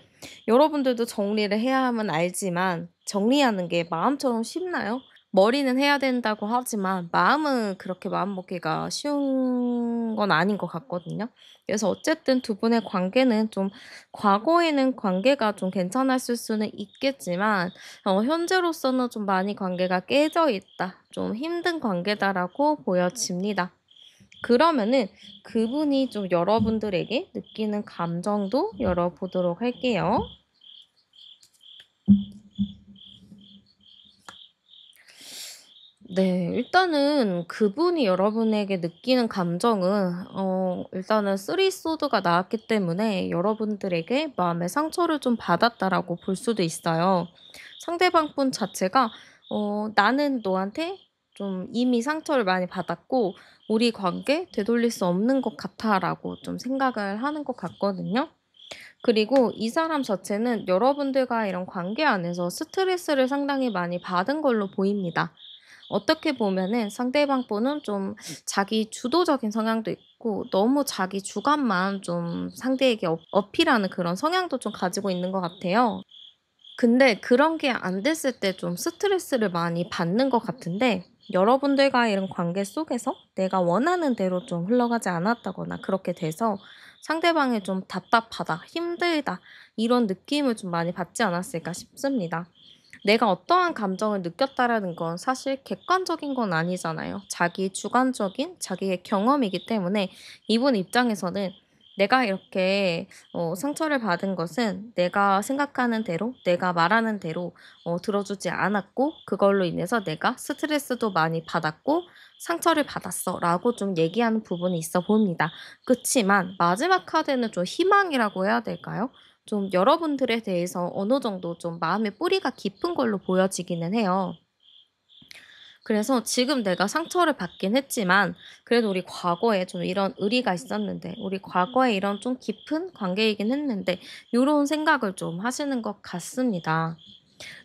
여러분들도 정리를 해야 함은 알지만 정리하는 게 마음처럼 쉽나요? 머리는 해야 된다고 하지만 마음은 그렇게 마음먹기가 쉬운 건 아닌 것 같거든요. 그래서 어쨌든 두 분의 관계는 좀 과거에는 관계가 좀 괜찮았을 수는 있겠지만 현재로서는 좀 많이 관계가 깨져 있다. 좀 힘든 관계다라고 보여집니다. 그러면은 그분이 좀 여러분들에게 느끼는 감정도 열어보도록 할게요. 네. 일단은 그분이 여러분에게 느끼는 감정은 일단은 쓰리 소드가 나왔기 때문에 여러분들에게 마음의 상처를 좀 받았다라고 볼 수도 있어요. 상대방 분 자체가 '나는 너한테 좀 이미 상처를 많이 받았고 우리 관계 되돌릴 수 없는 것 같아.'라고 좀 생각을 하는 것 같거든요. 그리고 이 사람 자체는 여러분들과 이런 관계 안에서 스트레스를 상당히 많이 받은 걸로 보입니다. 어떻게 보면은 상대방 분은 좀 자기 주도적인 성향도 있고 너무 자기 주관만 좀 상대에게 어필하는 그런 성향도 좀 가지고 있는 것 같아요. 근데 그런 게 안 됐을 때 좀 스트레스를 많이 받는 것 같은데 여러분들과 이런 관계 속에서 내가 원하는 대로 좀 흘러가지 않았다거나 그렇게 돼서 상대방이 좀 답답하다, 힘들다 이런 느낌을 좀 많이 받지 않았을까 싶습니다. 내가 어떠한 감정을 느꼈다라는 건 사실 객관적인 건 아니잖아요. 자기 주관적인 자기의 경험이기 때문에 이분 입장에서는 내가 이렇게 상처를 받은 것은 내가 생각하는 대로, 내가 말하는 대로 들어주지 않았고 그걸로 인해서 내가 스트레스도 많이 받았고 상처를 받았어라고 좀 얘기하는 부분이 있어 보입니다. 그치만 마지막 카드는 좀 희망이라고 해야 될까요? 좀 여러분들에 대해서 어느 정도 좀 마음의 뿌리가 깊은 걸로 보여지기는 해요. 그래서 지금 내가 상처를 받긴 했지만 그래도 우리 과거에 좀 이런 의리가 있었는데 우리 과거에 이런 좀 깊은 관계이긴 했는데 요런 생각을 좀 하시는 것 같습니다.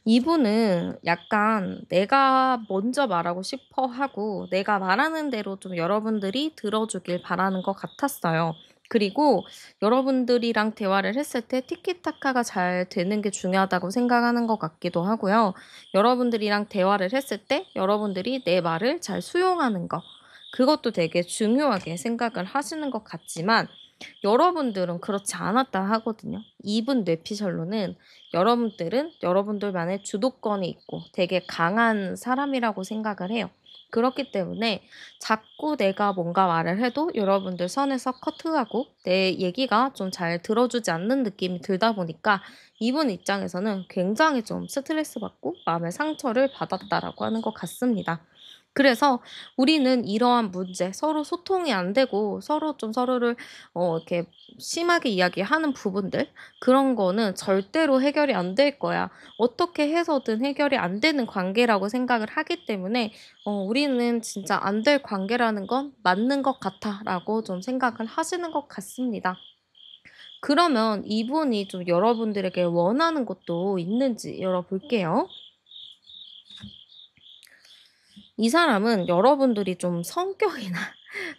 이분은 약간 내가 먼저 말하고 싶어 하고 내가 말하는 대로 좀 여러분들이 들어주길 바라는 것 같았어요. 그리고 여러분들이랑 대화를 했을 때 티키타카가 잘 되는 게 중요하다고 생각하는 것 같기도 하고요. 여러분들이랑 대화를 했을 때 여러분들이 내 말을 잘 수용하는 거, 그것도 되게 중요하게 생각을 하시는 것 같지만 여러분들은 그렇지 않았다 하거든요. 이분 뇌피셜로는 여러분들은 여러분들만의 주도권이 있고 되게 강한 사람이라고 생각을 해요. 그렇기 때문에 자꾸 내가 뭔가 말을 해도 여러분들 선에서 커트하고 내 얘기가 좀 잘 들어주지 않는 느낌이 들다 보니까 이분 입장에서는 굉장히 좀 스트레스 받고 마음의 상처를 받았다라고 하는 것 같습니다. 그래서 우리는 이러한 문제, 서로 소통이 안 되고 서로 좀 서로를 이렇게 심하게 이야기하는 부분들, 그런 거는 절대로 해결이 안 될 거야. 어떻게 해서든 해결이 안 되는 관계라고 생각을 하기 때문에 우리는 진짜 안 될 관계라는 건 맞는 것 같아라고 좀 생각을 하시는 것 같습니다. 그러면 이분이 좀 여러분들에게 원하는 것도 있는지 열어볼게요. 이 사람은 여러분들이 좀 성격이나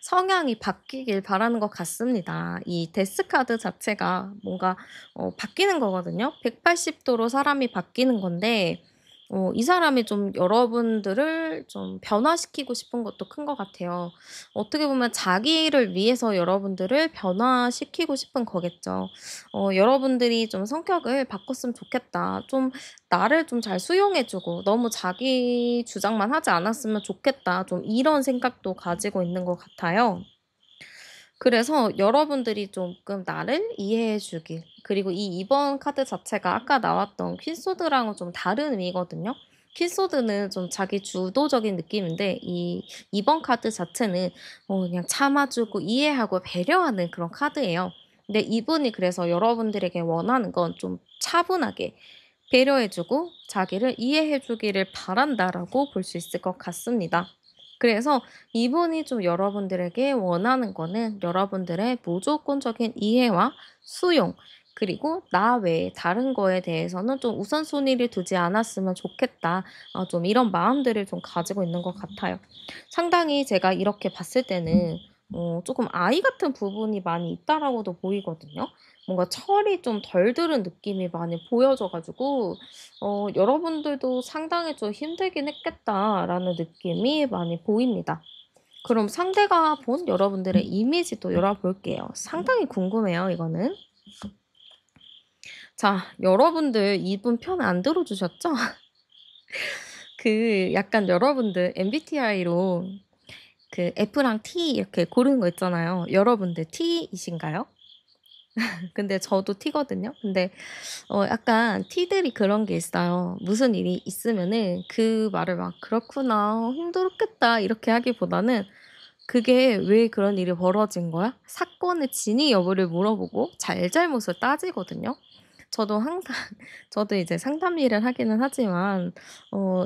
성향이 바뀌길 바라는 것 같습니다. 이 데스카드 자체가 뭔가 바뀌는 거거든요. 180 도로 사람이 바뀌는 건데 이 사람이 좀 여러분들을 좀 변화시키고 싶은 것도 큰 것 같아요. 어떻게 보면 자기를 위해서 여러분들을 변화시키고 싶은 거겠죠. 여러분들이 좀 '성격을 바꿨으면 좋겠다. 좀 나를 좀 잘 수용해 주고 너무 자기 주장만 하지 않았으면 좋겠다.' 좀 이런 생각도 가지고 있는 것 같아요. 그래서 여러분들이 조금 나를 이해해 주길, 그리고 이 2번 카드 자체가 아까 나왔던 퀸소드랑은 좀 다른 의미거든요. 퀸소드는 좀 자기 주도적인 느낌인데 이 2번 카드 자체는 그냥 참아 주고 이해하고 배려하는 그런 카드예요. 근데 이분이 그래서 여러분들에게 원하는 건 좀 차분하게 배려해 주고 자기를 이해해 주기를 바란다라고 볼 수 있을 것 같습니다. 그래서 이분이 좀 여러분들에게 원하는 거는 여러분들의 무조건적인 이해와 수용, 그리고 나 외에 다른 거에 대해서는 좀 우선순위를 두지 않았으면 좋겠다. 좀 이런 마음들을 좀 가지고 있는 것 같아요. 상당히 제가 이렇게 봤을 때는 조금 아이 같은 부분이 많이 있다라고도 보이거든요. 뭔가 철이 좀 덜 들은 느낌이 많이 보여져 가지고 '여러분들도 상당히 좀 힘들긴 했겠다.'라는 느낌이 많이 보입니다. 그럼 상대가 본 여러분들의 이미지도 열어볼게요. 상당히 궁금해요, 이거는. 자, 여러분들 이분 편 안 들어 주셨죠? 약간 여러분들 MBTI로 F랑 T 이렇게 고르는 거 있잖아요. 여러분들 T이신가요? 근데 저도 T거든요. 근데 약간 T들이 그런 게 있어요. 무슨 일이 있으면은 그 말을 막 "그렇구나. 힘들었겠다." 이렇게 하기보다는 "그게 왜 그런 일이 벌어진 거야?" 사건의 진위 여부를 물어보고 잘잘못을 따지거든요. 저도 항상 저도 이제 상담 일을 하기는 하지만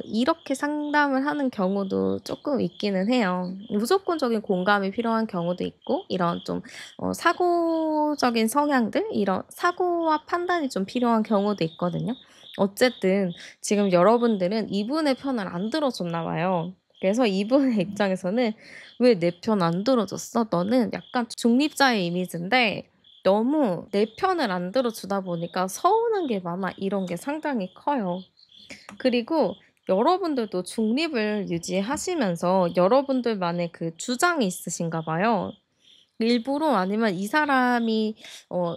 이렇게 상담을 하는 경우도 쪼끔 있기는 해요. 무조건적인 공감이 필요한 경우도 있고 이런 좀 사고적인 성향들, 이런 사고와 판단이 좀 필요한 경우도 있거든요. 어쨌든 지금 여러분들은 이분의 편을 안 들어 줬나 봐요. 그래서 이분의 입장에서는 "왜 내 편 안 들어 줬어? 너는 약간 중립자의 이미지인데 너무 내 편을 안 들어 주다 보니까 서운한 게 많아." 이런 게 상당히 커요. 그리고 여러분들도 중립을 유지하시면서 여러분들만의 그 주장이 있으신가 봐요. 일부러, 아니면 이 사람이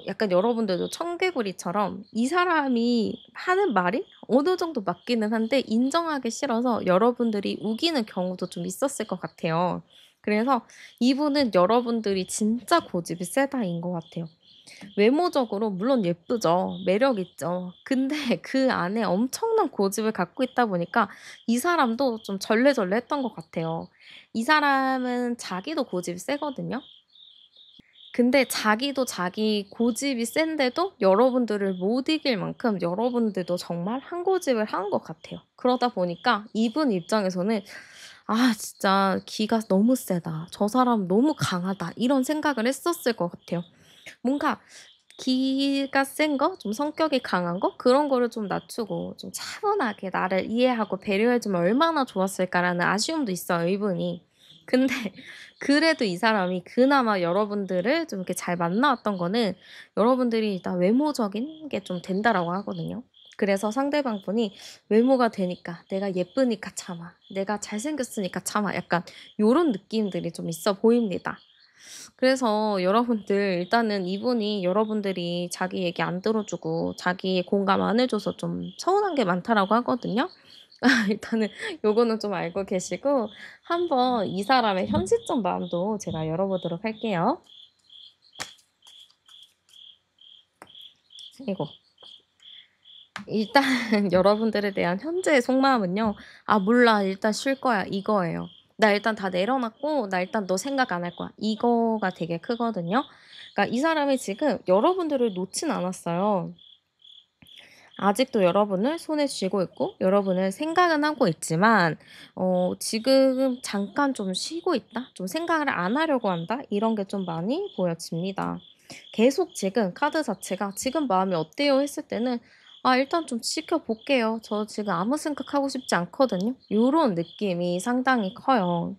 약간 여러분들도 청개구리처럼 이 사람이 하는 말이 어느 정도 맞기는 한데 인정하기 싫어서 여러분들이 우기는 경우도 좀 있었을 것 같아요. 그래서 이분은 여러분들이 진짜 고집이 세다인 것 같아요. 외모적으로 물론 예쁘죠. 매력 있죠. 근데 그 안에 엄청난 고집을 갖고 있다 보니까 이 사람도 좀 절레절레했던 것 같아요. 이 사람은 자기도 고집이 세거든요. 근데 자기도 자기 고집이 센데도 여러분들을 못 이길 만큼 여러분들도 정말 한 고집을 한 것 같아요. 그러다 보니까 이분 입장에서는 '아 진짜 기가 너무 세다. 저 사람 너무 강하다.' 이런 생각을 했었을 것 같아요. 뭔가 기가 센 거, 좀 성격이 강한 거, 그런 거를 좀 낮추고 좀 차분하게 나를 이해하고 배려해 주면 얼마나 좋았을까라는 아쉬움도 있어요, 이분이. 근데 그래도 이 사람이 그나마 여러분들을 좀 이렇게 잘 만나 왔던 거는 여러분들이 일단 외모적인 게 좀 된다라고 하거든요. 그래서 상대방 분이 "외모가 되니까, 내가 예쁘니까 참아. 내가 잘생겼으니까 참아." 약간 요런 느낌들이 좀 있어 보입니다. 그래서 여러분들 일단은 이분이 여러분들이 자기 얘기 안 들어주고 자기 공감 안 해줘서 좀 서운한 게 많다라고 하거든요. 일단은 요거는 좀 알고 계시고 한번 이 사람의 현실적 마음도 제가 열어보도록 할게요. 이거 일단 여러분들에 대한 현재의 속마음은요. "아 몰라. 일단 쉴 거야." 이거예요. "나 일단 다 내려놨고 나 일단 너 생각 안 할 거야." 이거가 되게 크거든요. 그러니까 이 사람이 지금 여러분들을 놓진 않았어요. 아직도 여러분을 손에 쥐고 있고 여러분을 생각은 하고 있지만 지금 잠깐 좀 쉬고 있다? 좀 생각을 안 하려고 한다? 이런 게 좀 많이 보여집니다. 계속 지금 카드 자체가 "지금 마음이 어때요?" 했을 때는 아 일단 좀 지켜볼게요. 저 지금 아무 생각하고 싶지 않거든요. 요런 느낌이 상당히 커요.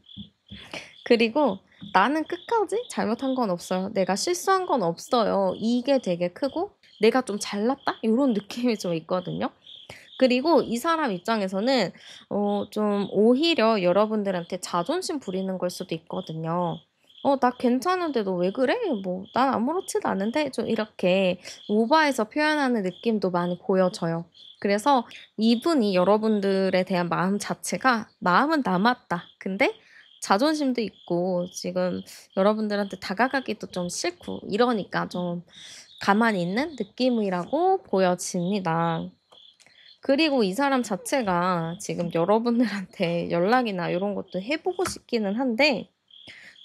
그리고 '나는 끝까지 잘못한 건 없어요. 내가 실수한 건 없어요.' 이게 되게 크고 '내가 좀 잘났다.' 요런 느낌이 좀 있거든요. 그리고 이 사람 입장에서는 좀 오히려 여러분들한테 자존심 부리는 걸 수도 있거든요. 나 괜찮은데 너 왜 그래? 뭐 난 아무렇지도 않은데." 좀 이렇게 오버해서 표현하는 느낌도 많이 보여져요. 그래서 이분이 여러분들에 대한 마음 자체가 '마음은 남았다. 근데 자존심도 있고 지금 여러분들한테 다가가기도 좀 싫고 이러니까 좀 가만히 있는 느낌이라고 보여집니다. 그리고 이 사람 자체가 지금 여러분들한테 연락이나 요런 것도 해 보고 싶기는 한데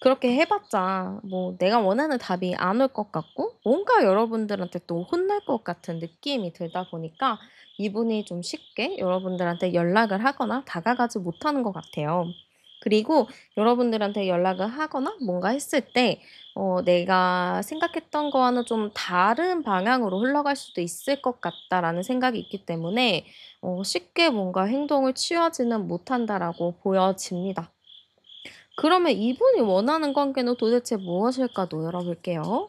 그렇게 해 봤자 뭐 내가 원하는 답이 안 올 것 같고 뭔가 여러분들한테 또 혼날 것 같은 느낌이 들다 보니까 이분이 좀 쉽게 여러분들한테 연락을 하거나 다가가지 못하는 것 같아요. 그리고 여러분들한테 연락을 하거나 뭔가 했을 때 내가 생각했던 거와는 좀 다른 방향으로 흘러갈 수도 있을 것 같다라는 생각이 있기 때문에 쉽게 뭔가 행동을 취하지는 못한다라고 보여집니다. 그러면 이분이 원하는 관계는 도대체 무엇일까도 열어볼게요.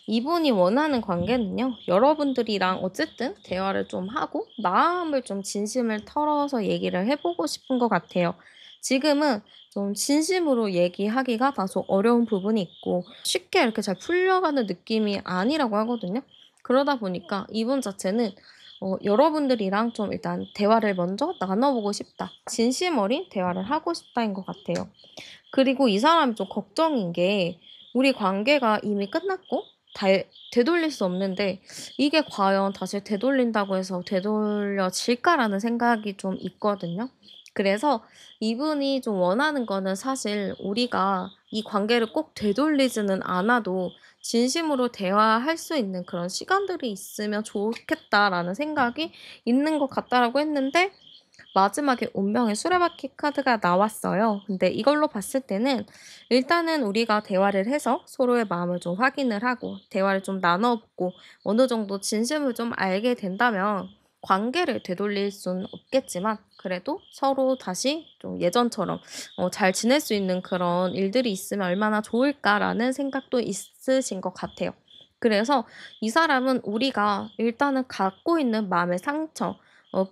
이분이 원하는 관계는요, 여러분들이랑 어쨌든 대화를 좀 하고, 마음을 좀 진심을 털어서 얘기를 해보고 싶은 것 같아요. 지금은 좀 진심으로 얘기하기가 다소 어려운 부분이 있고, 쉽게 이렇게 잘 풀려가는 느낌이 아니라고 하거든요. 그러다 보니까 이분 자체는 여러분들이랑 좀 일단 대화를 먼저 나눠보고 싶다. 진심 어린 대화를 하고 싶다인 것 같아요. 그리고 이 사람이 좀 걱정인 게 우리 관계가 이미 끝났고 되돌릴 수 없는데 이게 과연 다시 되돌린다고 해서 되돌려질까라는 생각이 좀 있거든요. 그래서 이분이 좀 원하는 거는 사실 우리가 이 관계를 꼭 되돌리지는 않아도 진심으로 대화할 수 있는 그런 시간들이 있으면 좋겠다라는 생각이 있는 것 같다라고 했는데 마지막에 운명의 수레바퀴 카드가 나왔어요. 근데 이걸로 봤을 때는 일단은 우리가 대화를 해서 서로의 마음을 좀 확인을 하고 대화를 좀 나눠보고 어느 정도 진심을 좀 알게 된다면 관계를 되돌릴 수는 없겠지만 그래도 서로 다시 좀 예전처럼 잘 지낼 수 있는 그런 일들이 있으면 얼마나 좋을까라는 생각도 있으신 것 같아요. 그래서 이 사람은 우리가 일단은 갖고 있는 마음의 상처,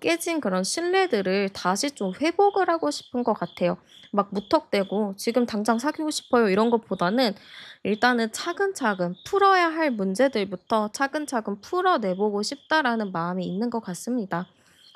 깨진 그런 신뢰들을 다시 좀 회복을 하고 싶은 것 같아요. 막 무턱대고 "지금 당장 사귀고 싶어요." 이런 것보다는 일단은 차근차근 풀어야 할 문제들부터 차근차근 풀어내 보고 싶다라는 마음이 있는 것 같습니다.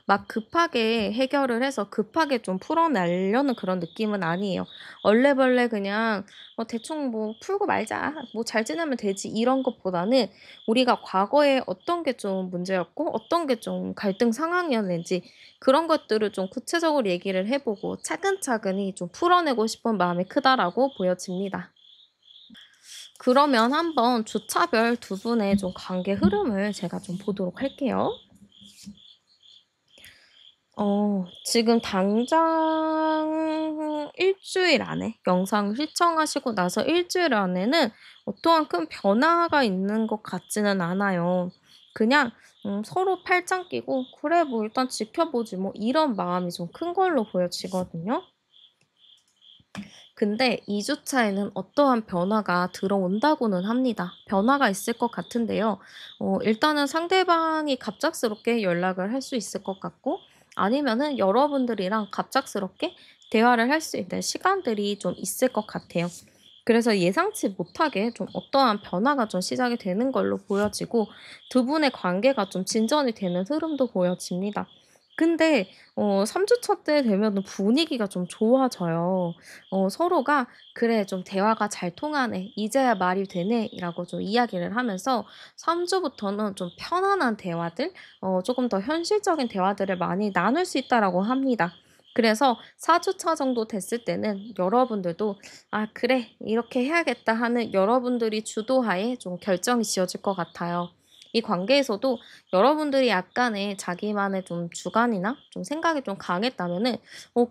막 급하게 해결을 해서 급하게 좀 풀어내려는 그런 느낌은 아니에요. 얼레벌레 그냥 대충 뭐 풀고 말자. 뭐 잘 지내면 되지. 이런 것보다는 우리가 과거에 어떤 게 좀 문제였고 어떤 게 좀 갈등 상황이었는지 그런 것들을 좀 구체적으로 얘기를 해 보고 차근차근히 좀 풀어내고 싶은 마음이 크다라고 보여집니다. 그러면 한번 주차별 두 분의 좀 관계 흐름을 제가 좀 보도록 할게요. 지금 당장 일 주일 안에 영상을 시청하시고 나서 일 주일 안에는 어떠한 큰 변화가 있는 것 같지는 않아요. 그냥 서로 팔짱 끼고 '그래 뭐 일단 지켜보지 뭐.' 이런 마음이 좀 큰 걸로 보여지거든요. 근데 2 주 차에는 어떠한 변화가 들어온다고는 합니다. 변화가 있을 것 같은데요. 일단은 상대방이 갑작스럽게 연락을 할 수 있을 것 같고 아니면은 여러분들이랑 갑작스럽게 대화를 할 수 있는 시간들이 좀 있을 것 같아요. 그래서 예상치 못하게 좀 어떠한 변화가 좀 시작이 되는 걸로 보여지고 두 분의 관계가 좀 진전이 되는 흐름도 보여집니다. 근데 3 주차 때 되면은 분위기가 좀 좋아져요. 서로가 "그래 좀 대화가 잘 통하네. 이제야 말이 되네."라고 좀 이야기를 하면서 3 주부터는 좀 편안한 대화들 쪼금 더 현실적인 대화들을 많이 나눌 수 있다라고 합니다. 그래서 4 주차 정도 됐을 때는 여러분들도 '아 그래. 이렇게 해야겠다.' 하는 여러분들이 주도하에 좀 결정이 지어질 것 같아요. 이 관계에서도 여러분들이 약간의 자기만의 좀 주관이나 좀 생각이 좀 강했다면은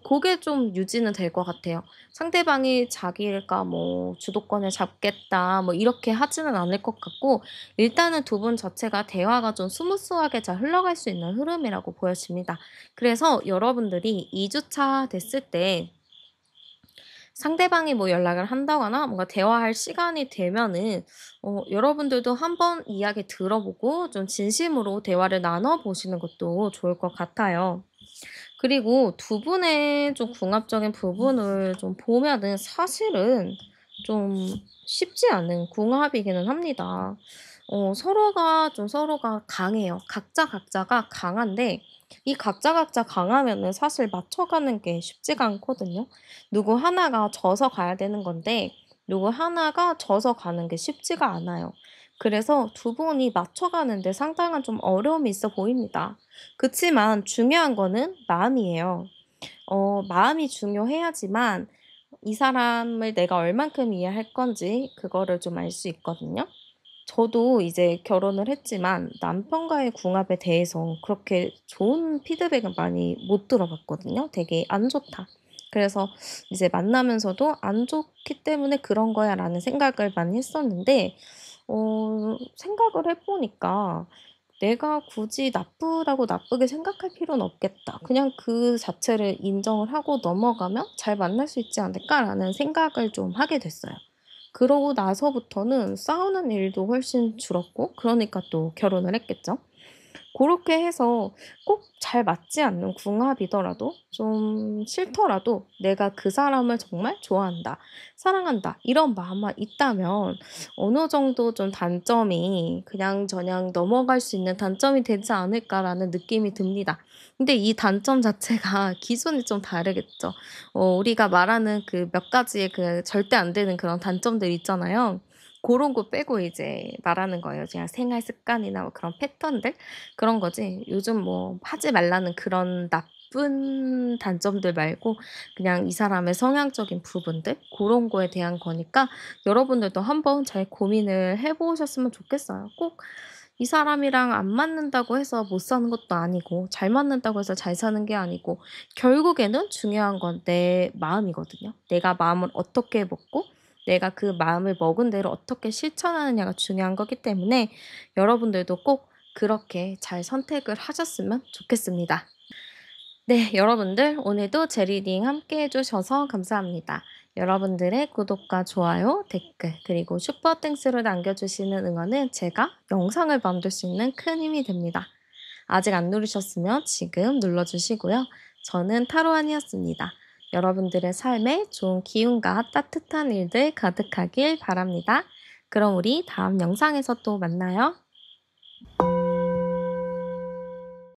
그게 좀 유지는 될 것 같아요. 상대방이 자기가 뭐 주도권을 잡겠다 뭐 이렇게 하지는 않을 것 같고, 일단은 두 분 자체가 대화가 좀 스무스하게 잘 흘러갈 수 있는 흐름이라고 보여집니다. 그래서 여러분들이 2 주차 됐을 때 상대방이 뭐 연락을 한다거나 뭔가 대화할 시간이 되면은 여러분들도 한번 이야기 들어보고 좀 진심으로 대화를 나눠 보시는 것도 좋을 것 같아요. 그리고 두 분의 좀 궁합적인 부분을 좀 보면은 사실은 좀 쉽지 않은 궁합이기는 합니다. 서로가 강해요. 각자가 강한데 이 각자 강하면은 사실 맞춰가는 게 쉽지가 않거든요. 누구 하나가 져서 가야 되는 건데 누구 하나가 져서 가는 게 쉽지가 않아요. 그래서 두 분이 맞춰가는 데 상당한 좀 어려움이 있어 보입니다. 그치만 중요한 거는 마음이에요. 마음이 중요해야지만 이 사람을 내가 얼만큼 이해할 건지 그거를 좀 알 수 있거든요. 저도 이제 결혼을 했지만 남편과의 궁합에 대해서 그렇게 좋은 피드백은 많이 못 들어봤거든요. 되게 "안 좋다." 그래서 이제 만나면서도 '안 좋기 때문에 그런 거야.'라는 생각을 많이 했었는데 생각을 해 보니까 '내가 굳이 나쁘다고 나쁘게 생각할 필요는 없겠다. 그냥 그 자체를 인정을 하고 넘어가면 잘 만날 수 있지 않을까?'라는 생각을 좀 하게 됐어요. 그러고 나서부터는 싸우는 일도 훨씬 줄었고, 그러니까 또 결혼을 했겠죠. 고렇게 해서 꼭 잘 맞지 않는 궁합이더라도 좀 싫더라도 '내가 그 사람을 정말 좋아한다. 사랑한다.' 이런 마음만 있다면 어느 정도 좀 단점이 그냥저냥 넘어갈 수 있는 단점이 되지 않을까라는 느낌이 듭니다. 근데 이 단점 자체가 기준이 좀 다르겠죠. 우리가 말하는 그 몇 가지의 그 절대 안 되는 그런 단점들 있잖아요. 고런 거 빼고 이제 말하는 거예요. 그냥 생활 습관이나 뭐 그런 패턴들, 그런 거지. 요즘 뭐 하지 말라는 그런 나쁜 단점들 말고 그냥 이 사람의 성향적인 부분들, 고런 거에 대한 거니까 여러분들도 한번 잘 고민을 해 보셨으면 좋겠어요. 꼭 이 사람이랑 안 맞는다고 해서 못 사는 것도 아니고 잘 맞는다고 해서 잘 사는 게 아니고, 결국에는 중요한 건 내 마음이거든요. 내가 마음을 어떻게 먹고 내가 그 마음을 먹은 대로 어떻게 실천하느냐가 중요한 거기 때문에 여러분들도 꼭 그렇게 잘 선택을 하셨으면 좋겠습니다. 네, 여러분들 오늘도 제 리딩 함께 해 주셔서 감사합니다. 여러분들의 구독과 좋아요, 댓글, 그리고 슈퍼 땡스를 남겨주시는 응원은 제가 영상을 만들 수 있는 큰 힘이 됩니다. 아직 안 누르셨으면 지금 눌러주시고요. 저는 타로안이었습니다. 여러분들의 삶에 좋은 기운과 따뜻한 일들 가득하길 바랍니다. 그럼 우리 다음 영상에서 또 만나요.